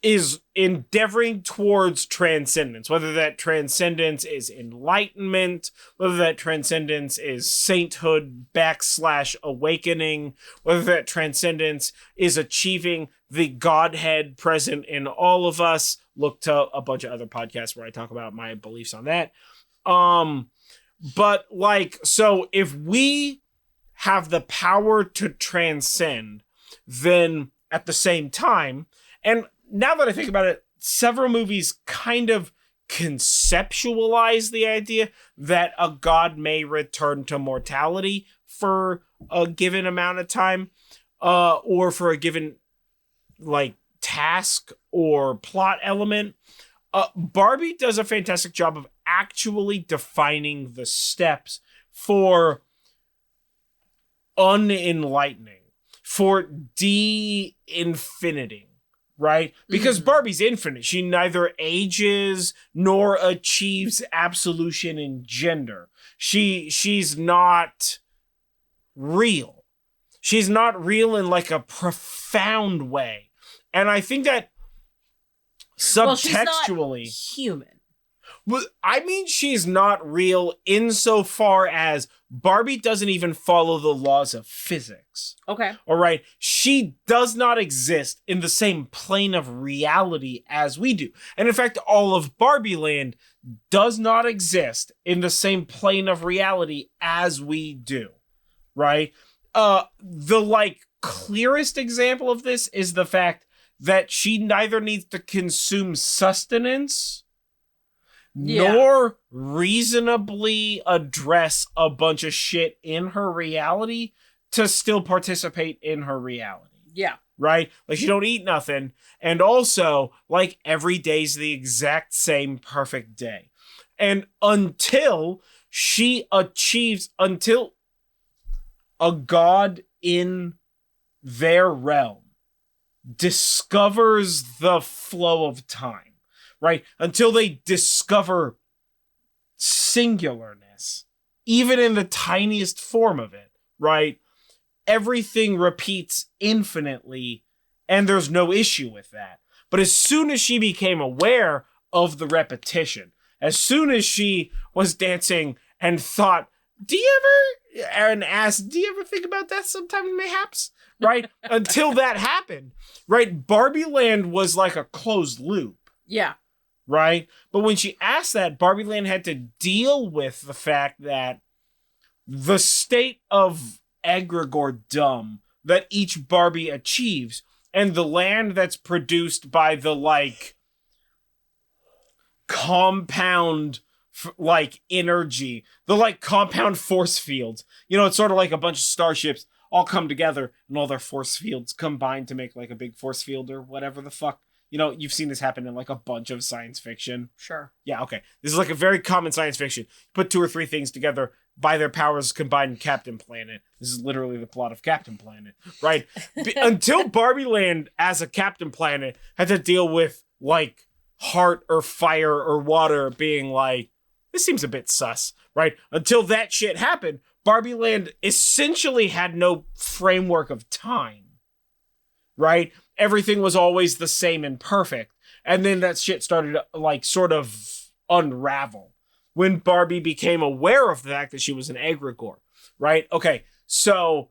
is endeavoring towards transcendence, whether that transcendence is enlightenment, whether that transcendence is sainthood / awakening, whether that transcendence is achieving the Godhead present in all of us, look to a bunch of other podcasts where I talk about my beliefs on that. But, like, so if we have the power to transcend, then at the same time, and now that I think about it, several movies kind of conceptualize the idea that a god may return to mortality for a given amount of time, or for a given, like, task or plot element. Barbie does a fantastic job of actually defining the steps for unenlightening, for de-infiniting, right? Because Barbie's infinite. She neither ages nor achieves absolution in gender. She's not real. She's not real in, like, a profound way. And I think that subtextually... Well, she's not human. Well, I mean, she's not real insofar as Barbie doesn't even follow the laws of physics. Okay. All right. She does not exist in the same plane of reality as we do. And in fact, all of Barbie Land does not exist in the same plane of reality as we do. Right? The, like, clearest example of this is the fact that she neither needs to consume sustenance nor reasonably address a bunch of shit in her reality to still participate in her reality. Yeah. Right? Like, she don't eat nothing. And also, like, every day's the exact same perfect day. And until a god in their realm discovers the flow of time, right? Until they discover singularness, even in the tiniest form of it, right? Everything repeats infinitely, and there's no issue with that. But as soon as she became aware of the repetition, as soon as she was dancing and thought, do you ever think about that sometime, mayhaps? Right? Until that happened, right? Barbie Land was like a closed loop. Yeah. Right? But when she asked that, Barbie Land had to deal with the fact that the state of egregore dumb that each Barbie achieves, and the land that's produced by the, like, compound like energy, the like compound force fields. You know, it's sort of like a bunch of starships all come together and all their force fields combine to make like a big force field or whatever the fuck. You know, you've seen this happen in like a bunch of science fiction. Sure. Yeah, okay. This is like a very common science fiction. Put 2 or 3 things together, by their powers combined Captain Planet. This is literally the plot of Captain Planet, right? Until Barbie Land as a Captain Planet had to deal with like heart or fire or water being like, this seems a bit sus, right? Until that shit happened, Barbie Land essentially had no framework of time, right? Everything was always the same and perfect. And then that shit started to like sort of unravel when Barbie became aware of the fact that she was an egregore, right? Okay, so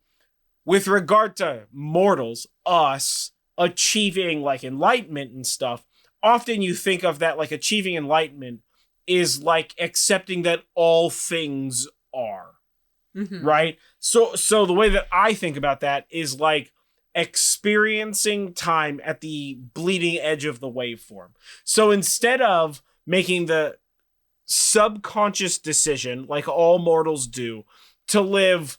with regard to mortals, us achieving like enlightenment and stuff, often you think of that like achieving enlightenment is like accepting that all things are, right? So the way that I think about that is like experiencing time at the bleeding edge of the waveform. So instead of making the subconscious decision, like all mortals do, to live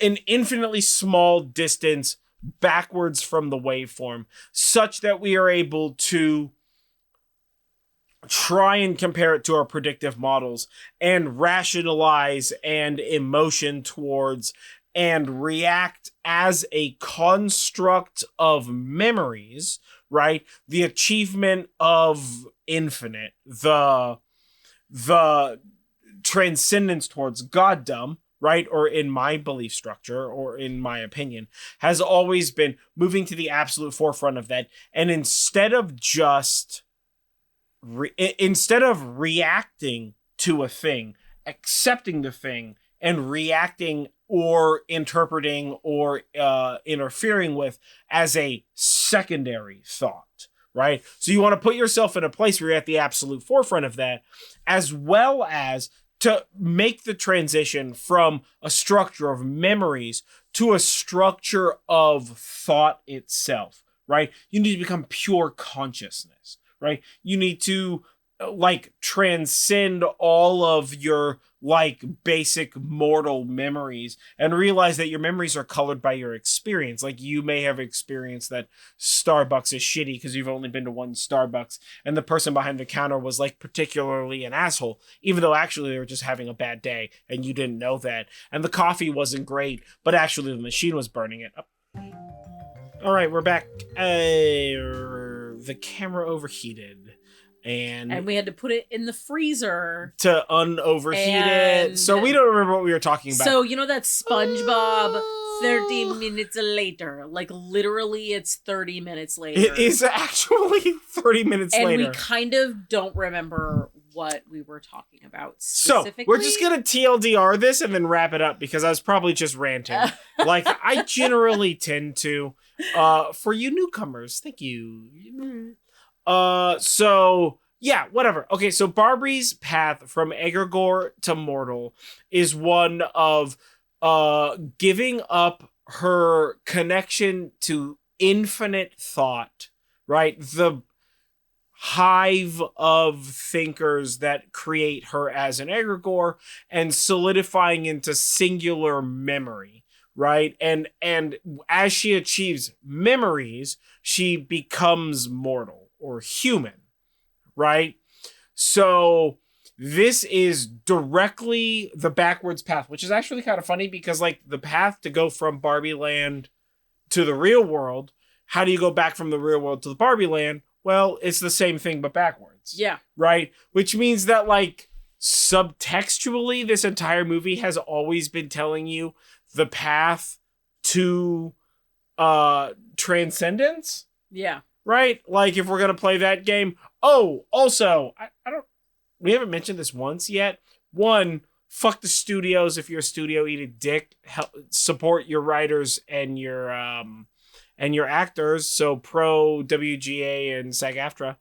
an infinitely small distance backwards from the waveform, such that we are able to try and compare it to our predictive models and rationalize and emotion towards and react as a construct of memories, right? The achievement of infinite, the transcendence towards goddom, right? Or in my belief structure, or in my opinion, has always been moving to the absolute forefront of that. And instead of just instead of reacting to a thing, accepting the thing and reacting or interpreting or interfering with as a secondary thought, right? So you want to put yourself in a place where you're at the absolute forefront of that, as well as to make the transition from a structure of memories to a structure of thought itself, right? You need to become pure consciousness, right? You need to like transcend all of your like basic mortal memories and realize that your memories are colored by your experience. Like you may have experienced that Starbucks is shitty because you've only been to one Starbucks and the person behind the counter was like particularly an asshole, even though actually they were just having a bad day and you didn't know that. And the coffee wasn't great, but actually the machine was burning it. All right, we're back. The camera overheated. And we had to put it in the freezer to unoverheat it. So we don't remember what we were talking about. So you know that SpongeBob 30 minutes later? Like literally it's 30 minutes later. It is actually 30 minutes later. And we kind of don't remember what we were talking about specifically. So we're just going to TLDR this and then wrap it up because I was probably just ranting. Like I generally tend to. For you newcomers, thank you. So yeah, whatever. Okay, so Barbie's path from egregore to mortal is one of giving up her connection to infinite thought, right? The hive of thinkers that create her as an egregore and solidifying into singular memory, right? And as she achieves memories, she becomes mortal or human, right? So this is directly the backwards path, which is actually kind of funny because like the path to go from Barbie Land to the real world, how do you go back from the real world to the Barbie Land? Well, it's the same thing, but backwards. Yeah. Right? Which means that like subtextually, this entire movie has always been telling you the path to transcendence. Yeah. Right? Like, if we're going to play that game. Oh, also, we haven't mentioned this once yet. One, fuck the studios. If you're a studio, eat a dick. Help, support your writers and your actors. So pro WGA and SAG-AFTRA.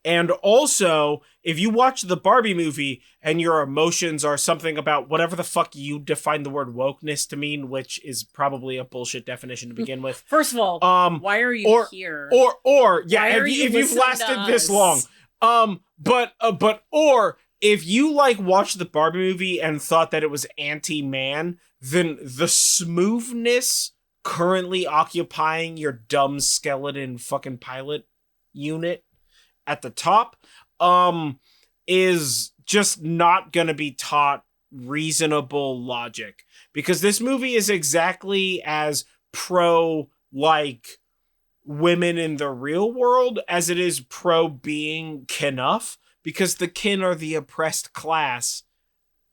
And also, if you watch the Barbie movie and your emotions are something about whatever the fuck you define the word wokeness to mean, which is probably a bullshit definition to begin with. First of all, why are you here? Or yeah, if you've lasted this long, Or if you like watched the Barbie movie and thought that it was anti-man, then the smoothness currently occupying your dumb skeleton fucking pilot unit at the top, is just not gonna be taught reasonable logic, because this movie is exactly as pro like women in the real world as it is pro being kinough, because the kin are the oppressed class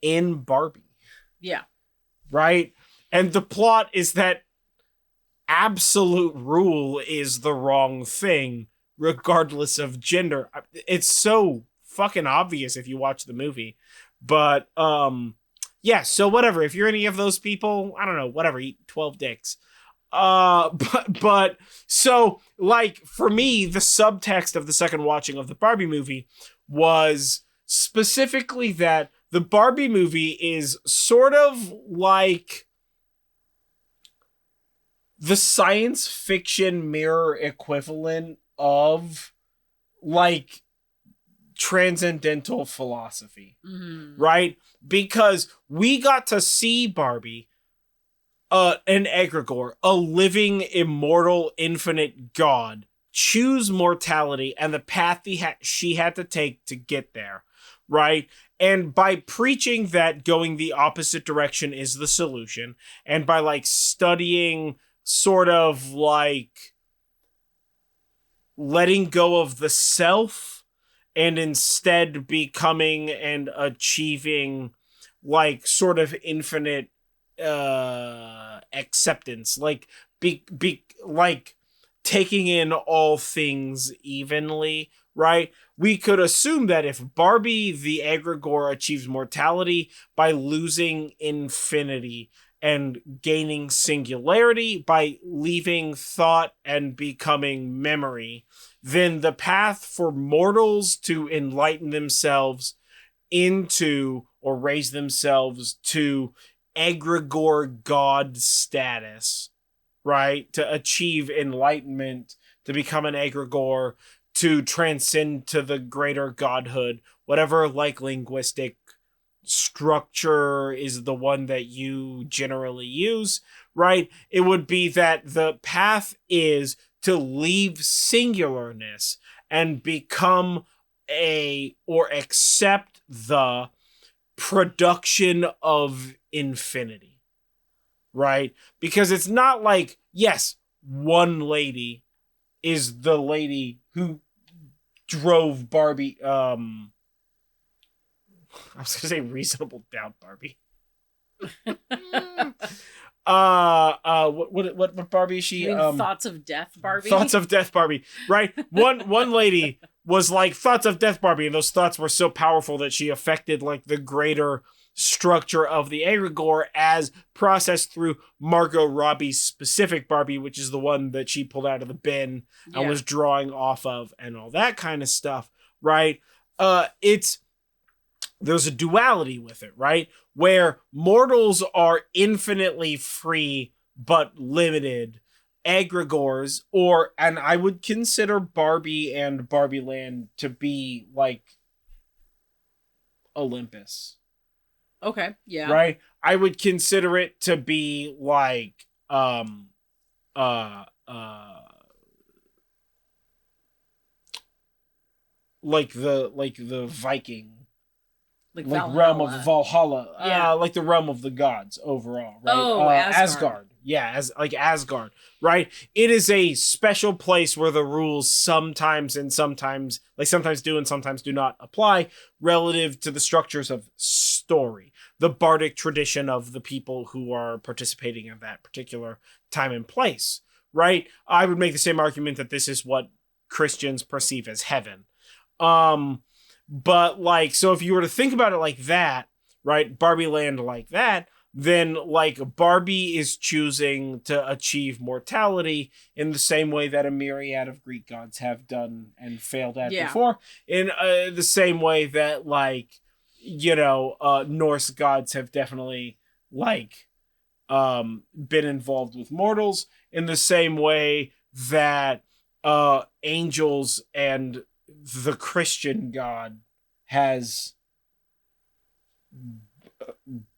in Barbie. Yeah. Right? And the plot is that absolute rule is the wrong thing, regardless of gender. It's so fucking obvious if you watch the movie. But, yeah, so whatever. If you're any of those people, I don't know, whatever, eat 12 dicks. But so, like, for me, the subtext of the second watching of the Barbie movie was specifically that the Barbie movie is sort of like the science fiction mirror equivalent of, like, transcendental philosophy, right? Because we got to see Barbie, an egregore, a living, immortal, infinite god, choose mortality and the path she had to take to get there, right? And by preaching that going the opposite direction is the solution, and by, like, studying sort of, like, letting go of the self and instead becoming and achieving, like, sort of infinite acceptance, like like taking in all things evenly, right? We could assume that if Barbie the egregore achieves mortality by losing infinity and gaining singularity by leaving thought and becoming memory, then the path for mortals to enlighten themselves into or raise themselves to egregore god status, right? To achieve enlightenment, to become an egregore, to transcend to the greater godhood, whatever, like, linguistic structure is the one that you generally use, right? It would be that the path is to leave singularness and become or accept the production of infinity, right? Because it's not like, yes, one lady is the lady who drove Barbie, I was gonna say Reasonable Doubt Barbie. What Barbie is she? Thoughts of Death Barbie? Thoughts of Death Barbie, right? One lady was like Thoughts of Death Barbie, and those thoughts were so powerful that she affected, like, the greater structure of the egregore as processed through Margot Robbie's specific Barbie, which is the one that she pulled out of the bin and was drawing off of and all that kind of stuff, right? There's a duality with it, right? Where mortals are infinitely free but limited egregores, and I would consider Barbie and Barbie Land to be like Olympus. Okay, yeah. Right? I would consider it to be like like the Viking, like realm of Valhalla, like the realm of the gods overall, right? Oh, Asgard. Yeah, as like Asgard, right? It is a special place where the rules sometimes do and sometimes do not apply relative to the structures of story, the bardic tradition of the people who are participating in that particular time and place, right? I would make the same argument that this is what Christians perceive as heaven. But, like, so if you were to think about it like that, right, Barbie Land like that, then, like, Barbie is choosing to achieve mortality in the same way that a myriad of Greek gods have done and failed at before, in the same way that, like, you know, Norse gods have definitely, like, been involved with mortals, in the same way that angels and the Christian God has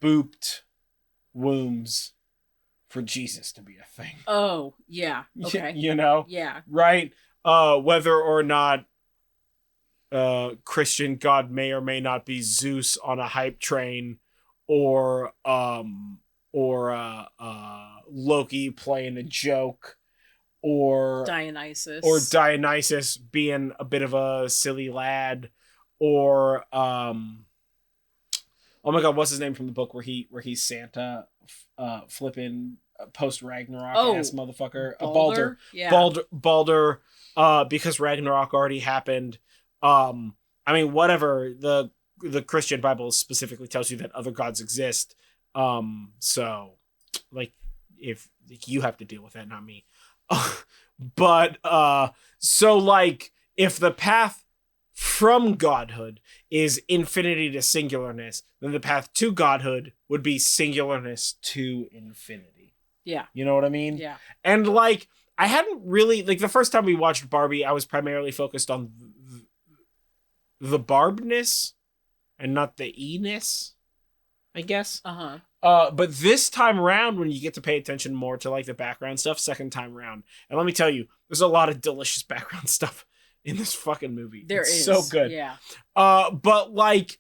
booped wombs for Jesus to be a thing. Oh, yeah. Okay. You know? Yeah. Right? Whether or not Christian God may or may not be Zeus on a hype train, or Loki playing a joke, or Dionysus being a bit of a silly lad, or oh my god, what's his name from the book where he's Santa, flipping post Ragnarok ass motherfucker, Balder. Yeah. Balder, because Ragnarok already happened. I mean, whatever, the Christian Bible specifically tells you that other gods exist. So like, if you have to deal with that, not me. But so like, if the path from godhood is infinity to singularness, then the path to godhood would be singularness to infinity. Yeah. You know what I mean? Yeah. And like, I hadn't really, like, the first time we watched Barbie, I was primarily focused on the barbness and not the e-ness, I guess. But this time around, when you get to pay attention more to like the background stuff, second time around, and let me tell you, there's a lot of delicious background stuff in this fucking movie. It's so good. Yeah. But like,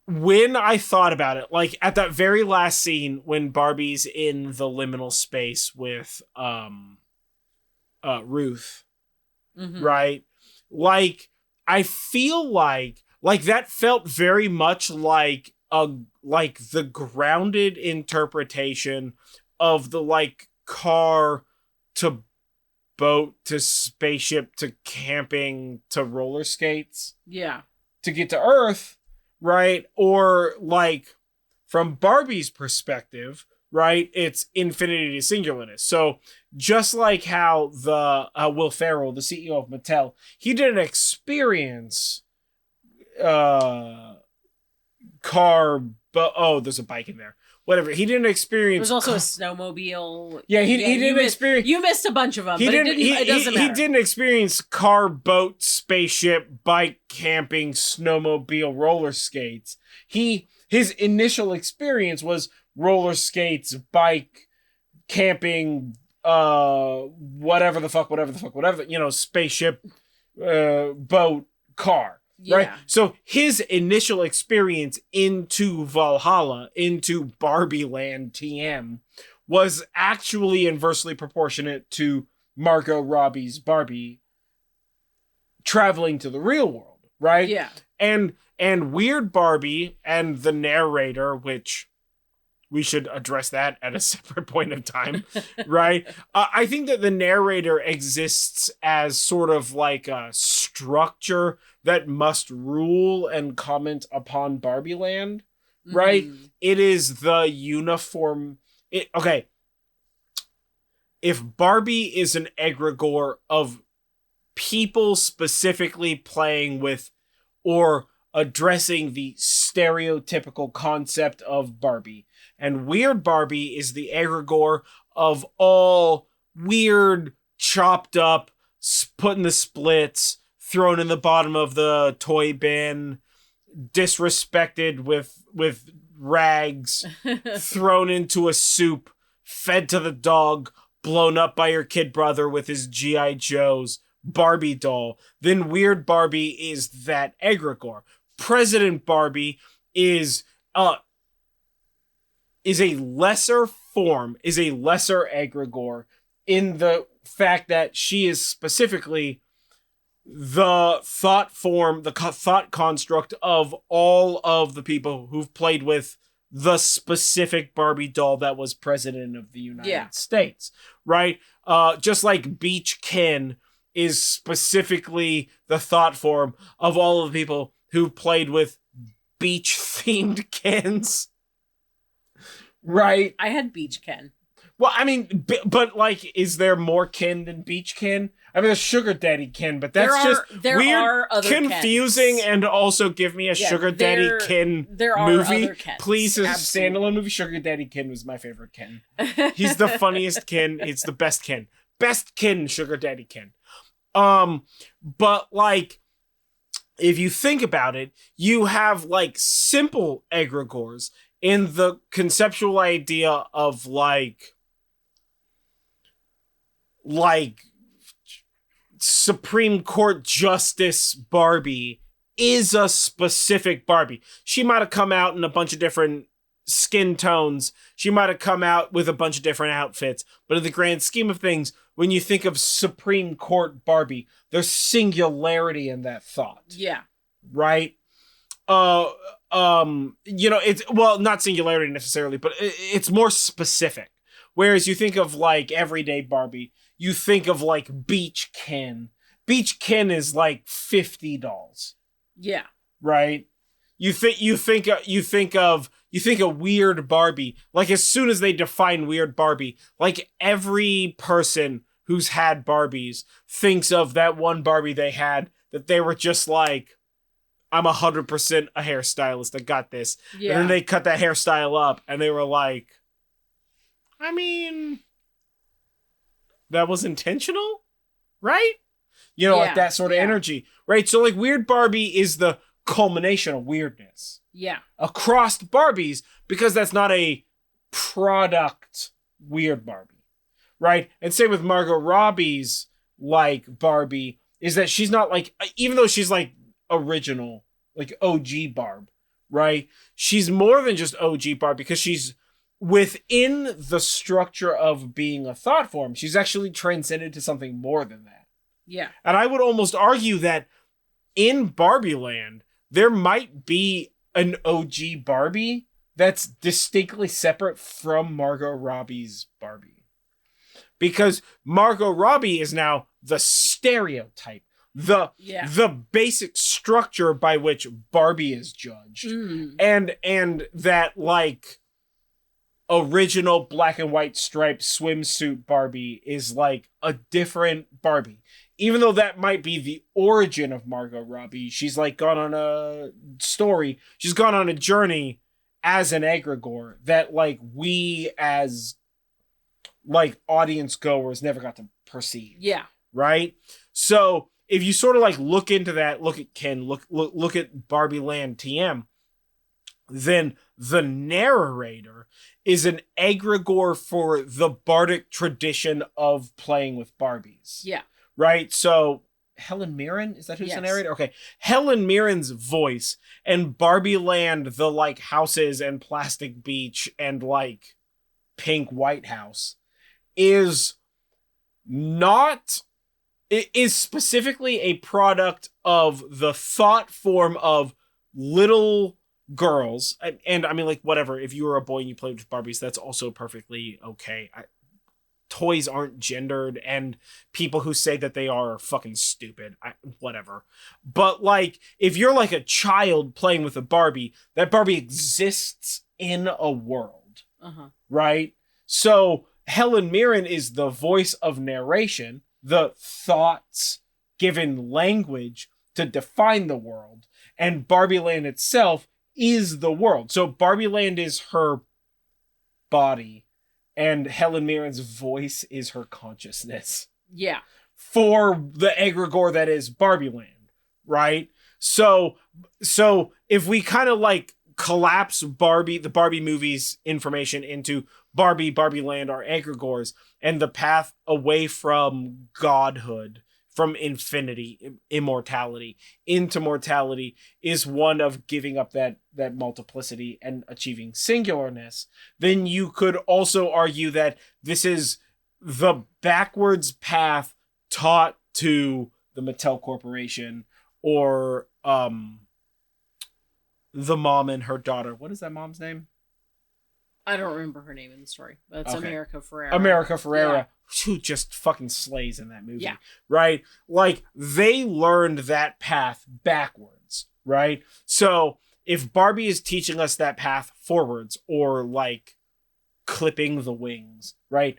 when I thought about it, like at that very last scene when Barbie's in the liminal space with Ruth, right? Like, I feel like that felt very much like the grounded interpretation of the like car to boat to spaceship to camping to roller skates. Yeah. To get to Earth, right? Or like, from Barbie's perspective, right, it's infinity to singularness. So just like how the Will Ferrell, the CEO of Mattel, he didn't experience there's a bike in there. Whatever. He didn't experience. There's also a snowmobile. Yeah, he didn't experience. You missed a bunch of them, it doesn't matter. He didn't experience car, boat, spaceship, bike, camping, snowmobile, roller skates. His initial experience was roller skates, bike, camping, whatever the fuck, spaceship, boat, car. Yeah. Right? So his initial experience into Valhalla, into Barbie Land TM, was actually inversely proportionate to Margot Robbie's Barbie traveling to the real world, right? Yeah. And Weird Barbie and the narrator, which we should address that at a separate point of time, right? I think that the narrator exists as sort of like a structure that must rule and comment upon Barbie Land, right? It is the uniform. Okay. If Barbie is an egregore of people specifically playing with or addressing the stereotypical concept of Barbie, and Weird Barbie is the egregore of all weird, chopped up, put in the splits, thrown in the bottom of the toy bin, disrespected with rags, thrown into a soup, fed to the dog, blown up by your kid brother with his G.I. Joe's Barbie doll. Then Weird Barbie is that egregore. President Barbie is a lesser form, is a lesser egregore, in the fact that she is specifically the thought form, the thought construct of all of the people who've played with the specific Barbie doll that was president of the United States, right? Just like Beach Ken is specifically the thought form of all of the people who played with beach-themed Kens, right? I had Beach Ken. Well, I mean, but like, is there more Ken than Beach Ken? I mean, there's Sugar Daddy Ken, but that's there weird, are other confusing, Kens. And also give me a Sugar Daddy Ken there are movie. Other Kens. Please, as a standalone movie, Sugar Daddy Ken was my favorite Ken. He's the funniest Ken. It's the best Ken. Best Ken, Sugar Daddy Ken. But like, if you think about it, you have like simple egregores in the conceptual idea of like Supreme Court Justice Barbie is a specific Barbie. She might have come out in a bunch of different skin tones. She might have come out with a bunch of different outfits. But in the grand scheme of things, when you think of Supreme Court Barbie, there's singularity in that thought. Yeah. Right? It's, well, not singularity necessarily, but it's more specific. Whereas you think of like everyday Barbie, you think of like Beach Ken. Beach Ken is like $50. Yeah. Right? You think of weird Barbie. Like as soon as they define weird Barbie, like every person who's had Barbies thinks of that one Barbie they had that they were just like, I'm 100% a hairstylist. I got this. Yeah. And then they cut that hairstyle up and they were like, I mean, that was intentional, right? You know, like that sort of energy, right? So like weird Barbie is the culmination of weirdness. Yeah. Across Barbies, because that's not a product weird Barbie, right? And same with Margot Robbie's like Barbie is that she's not like, even though she's like original, like OG Barb, right? She's more than just OG Barb because she's within the structure of being a thought form. She's actually transcended to something more than that. Yeah. And I would almost argue that in Barbie Land, there might be an OG Barbie that's distinctly separate from Margot Robbie's Barbie. Because Margot Robbie is now the stereotype, the basic structure by which Barbie is judged. And that like original black and white striped swimsuit Barbie is like a different Barbie. Even though that might be the origin of Margot Robbie, she's like gone on a story. She's gone on a journey as an egregore that like we as like audience goers never got to perceive. Yeah. Right? So if you sort of like look into that, look at Ken, look at Barbie Land TM, then the narrator is an egregore for the bardic tradition of playing with Barbies. Yeah. Right? So Helen Mirren, is that who's the narrator? Okay. Helen Mirren's voice and Barbie Land, the like houses and plastic beach and like pink White House is specifically a product of the thought form of little girls. And I mean, like, whatever, if you were a boy and you played with Barbies, that's also perfectly okay. Toys aren't gendered, and people who say that they are fucking stupid. Whatever. But like, if you're like a child playing with a Barbie, that Barbie exists in a world. Right? So Helen Mirren is the voice of narration, the thoughts given language to define the world, and Barbie Land itself is the world. So Barbie Land is her body, and Helen Mirren's voice is her consciousness. Yeah. For the egregore that is Barbie Land, right? So if we kind of like collapse the Barbie movie's information into Barbie Land are egregores, and the path away from godhood, from infinity, immortality, into mortality is one of giving up that multiplicity and achieving singularness, then you could also argue that this is the backwards path taught to the Mattel Corporation or the mom and her daughter. What is that mom's name? I don't remember her name in the story, but it's America Ferrera. America Ferrera, who just fucking slays in that movie, right? Like, they learned that path backwards, right? So if Barbie is teaching us that path forwards, or like clipping the wings, right?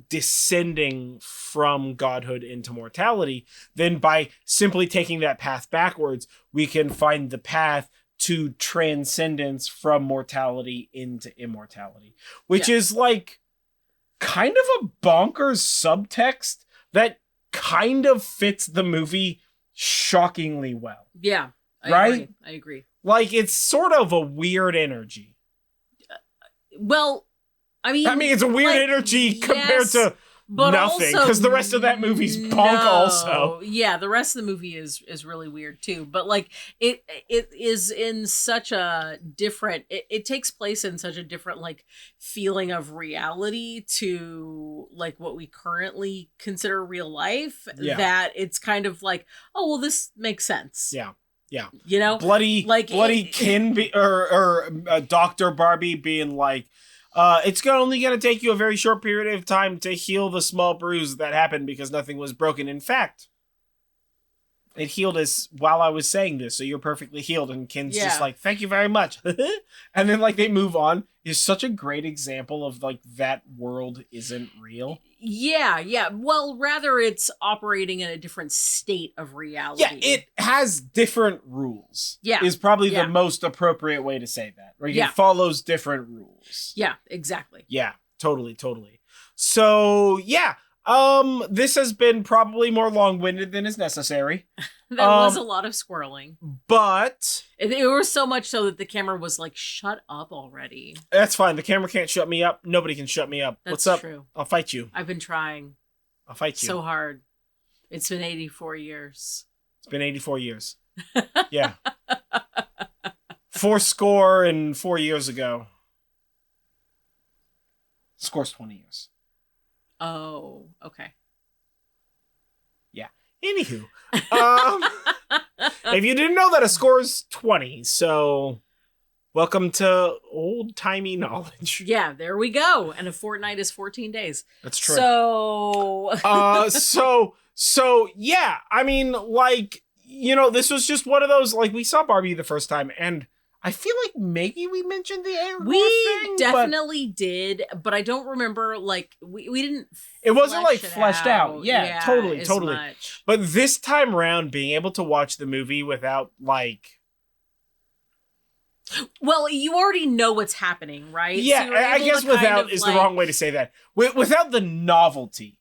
Descending from godhood into mortality, then by simply taking that path backwards, we can find the path to transcendence from mortality into immortality, which is like kind of a bonkers subtext that kind of fits the movie shockingly well. Yeah. I agree. Like, it's sort of a weird energy. Well, I mean, it's a weird energy compared to nothing, because the rest of that movie's punk also. Yeah, the rest of the movie is really weird too. But like, it is in such a different. It takes place in such a different like feeling of reality to like what we currently consider real life. Yeah. That it's kind of like, oh well, this makes sense. Yeah. Yeah. You know, bloody Dr. Barbie being like, it's only going to take you a very short period of time to heal the small bruise that happened because nothing was broken. In fact, it healed us while I was saying this, so you're perfectly healed. And Ken's just like, thank you very much. And then like they move on. Is such a great example of like that world isn't real. Yeah. Well, rather it's operating in a different state of reality. Yeah, it has different rules. Yeah. Is probably the most appropriate way to say that. Right? It follows different rules. Yeah, exactly. Yeah, totally. So, yeah. This has been probably more long-winded than is necessary. There was a lot of squirreling. But it was so much so that the camera was like, shut up already. That's fine. The camera can't shut me up. Nobody can shut me up. What's up? True. I'll fight you. I've been trying. I'll fight you. So hard. It's been 84 years. It's been 84 years. Yeah. 4 years ago. Score's 20 years. Oh, okay. Yeah. Anywho, if you didn't know that, a score is 20. So, welcome to old-timey knowledge. Yeah, there we go. And a fortnight is 14 days. That's true. So, yeah. I mean, like, you know, this was just one of those, like, we saw Barbie the first time, and I feel like maybe we mentioned the Egregore thing. We definitely did, but I don't remember, like, we didn't. It wasn't like fleshed out. Yeah, totally. Much. But this time around, being able to watch the movie without, like. Well, you already know what's happening, right? Yeah, so I guess without is the wrong way to say that. Without the novelty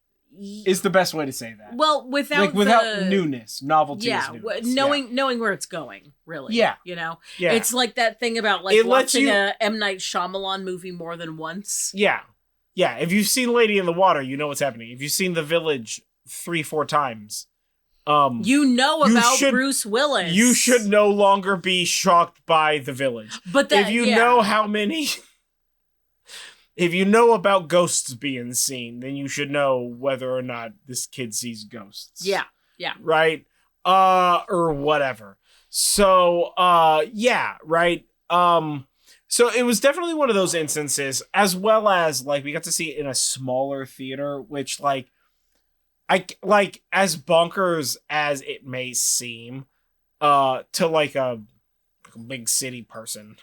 is the best way to say that. Well, without newness, novelty. Yeah, is newness. knowing where it's going, really. Yeah, you know. Yeah, it's like that thing about like watching a M. Night Shyamalan movie more than once. Yeah. If you've seen Lady in the Water, you know what's happening. If you've seen The Village 3-4 times, you know about Bruce Willis. You should no longer be shocked by The Village. But that, if you know how many. If you know about ghosts being seen, then you should know whether or not this kid sees ghosts. Yeah. Right? Or whatever. So, yeah, right? So it was definitely one of those instances, as well as, like, we got to see it in a smaller theater, which, like, as bonkers as it may seem, to, like, a big city person,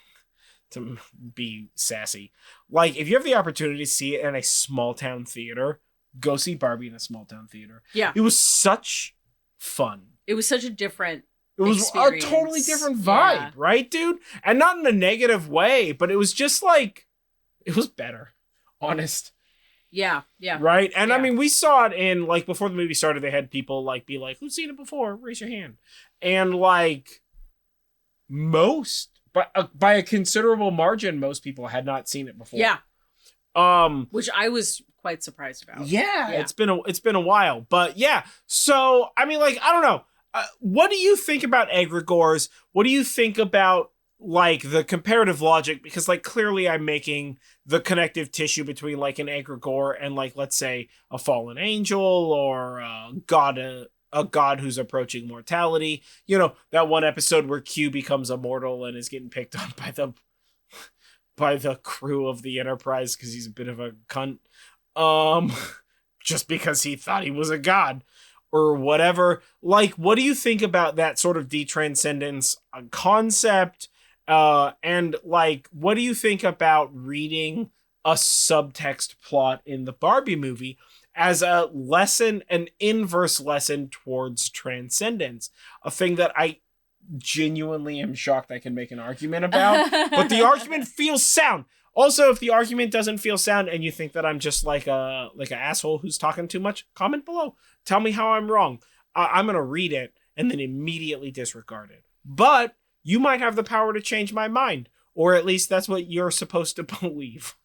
to be sassy. Like, if you have the opportunity to see it in a small town theater, go see Barbie in a small town theater. Yeah. It was such fun. It was such a different experience. A totally different vibe, right, dude? And not in a negative way, but it was just like, it was better. Honest. Yeah. Right? And I mean, we saw it in, like, before the movie started, they had people, like, be like, who's seen it before? Raise your hand. And, like, but by a considerable margin, most people had not seen it before. Yeah. Which I was quite surprised about. Yeah. It's been a while, but yeah. So, I mean, like, I don't know. What do you think about egregores? What do you think about, like, the comparative logic? Because, like, clearly I'm making the connective tissue between, like, an egregore and, like, let's say a fallen angel or a god who's approaching mortality. You know, that one episode where Q becomes immortal and is getting picked on by the crew of the Enterprise because he's a bit of a cunt. Just because he thought he was a god or whatever. Like, what do you think about that sort of detranscendence concept? And, like, what do you think about reading a subtext plot in the Barbie movie as a lesson, an inverse lesson towards transcendence? A thing that I genuinely am shocked I can make an argument about. But the argument feels sound. Also, if the argument doesn't feel sound and you think that I'm just like an asshole who's talking too much, comment below. Tell me how I'm wrong. I'm going to read it and then immediately disregard it. But you might have the power to change my mind. Or at least that's what you're supposed to believe.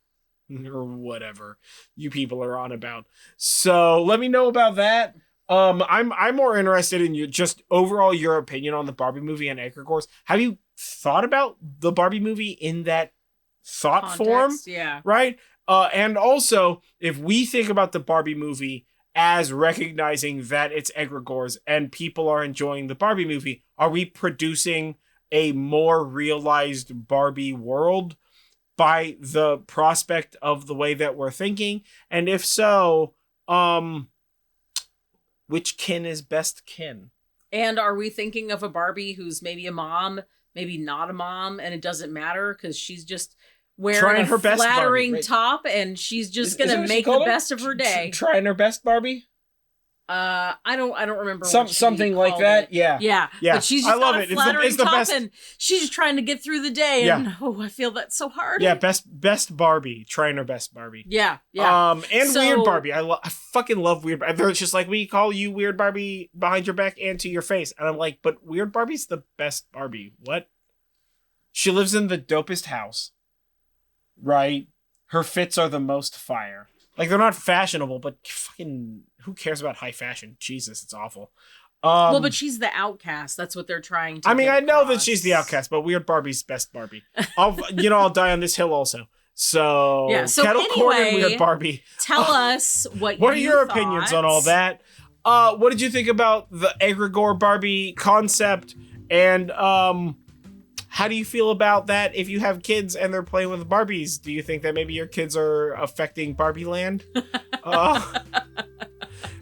Or whatever you people are on about. So let me know about that. I'm more interested in just overall your opinion on the Barbie movie and Egregores. Have you thought about the Barbie movie in that thought form? Yeah. Right? And also, if we think about the Barbie movie as recognizing that it's Egregores and people are enjoying the Barbie movie, are we producing a more realized Barbie world by the prospect of the way that we're thinking? And if so, which kin is best kin? And are we thinking of a Barbie who's maybe a mom, maybe not a mom, and it doesn't matter because she's just wearing her best flattering Barbie, right? Top, and she's just gonna make the best of her day. Trying her best Barbie? I don't remember something like that. Yeah. But she's just got a flattering top, best... and she's just trying to get through the day. And I feel that so hard. Yeah, best Barbie, trying her best Barbie. Yeah. And weird Barbie. I fucking love weird. It's just like, we call you weird Barbie behind your back and to your face, and I'm like, but weird Barbie's the best Barbie. What? She lives in the dopest house, right? Her fits are the most fire. Like, they're not fashionable, but fucking who cares about high fashion? Jesus, it's awful. Well, but she's the outcast. That's what they're trying to. I mean, I know that she's the outcast, but weird Barbie's best Barbie. I'll die on this hill also. So yeah. So kettle corn and anyway, weird Barbie. Tell us what are your opinions on all that? What did you think about the Egregore Barbie concept? And how do you feel about that if you have kids and they're playing with Barbies? Do you think that maybe your kids are affecting Barbie land?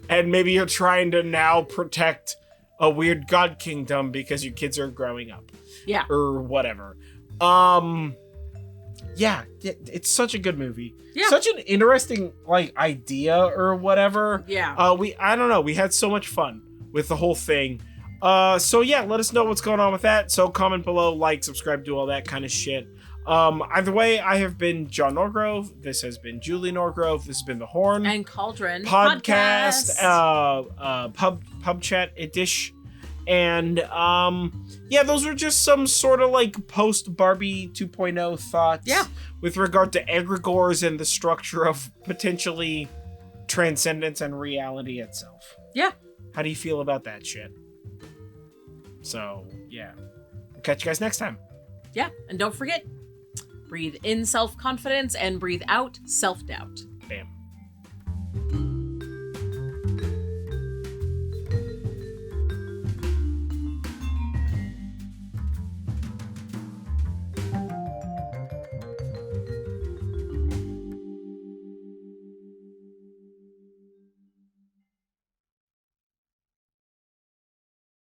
And maybe you're trying to now protect a weird god kingdom because your kids are growing up. Yeah. Or whatever. Yeah, it's such a good movie. Yeah. Such an interesting idea or whatever. Yeah. I don't know. We had so much fun with the whole thing. So yeah, let us know what's going on with that. So comment below, like, subscribe, do all that kind of shit. Either way, I have been John Norgrove. This has been Julie Norgrove. This has been the Horn and Cauldron podcast. Pub chat edish. And yeah, those were just some sort of post Barbie 2.0 thoughts. Yeah. With regard to egregores and the structure of potentially transcendence and reality itself. Yeah. How do you feel about that shit? So, yeah. We'll catch you guys next time. Yeah, and don't forget, breathe in self-confidence and breathe out self-doubt.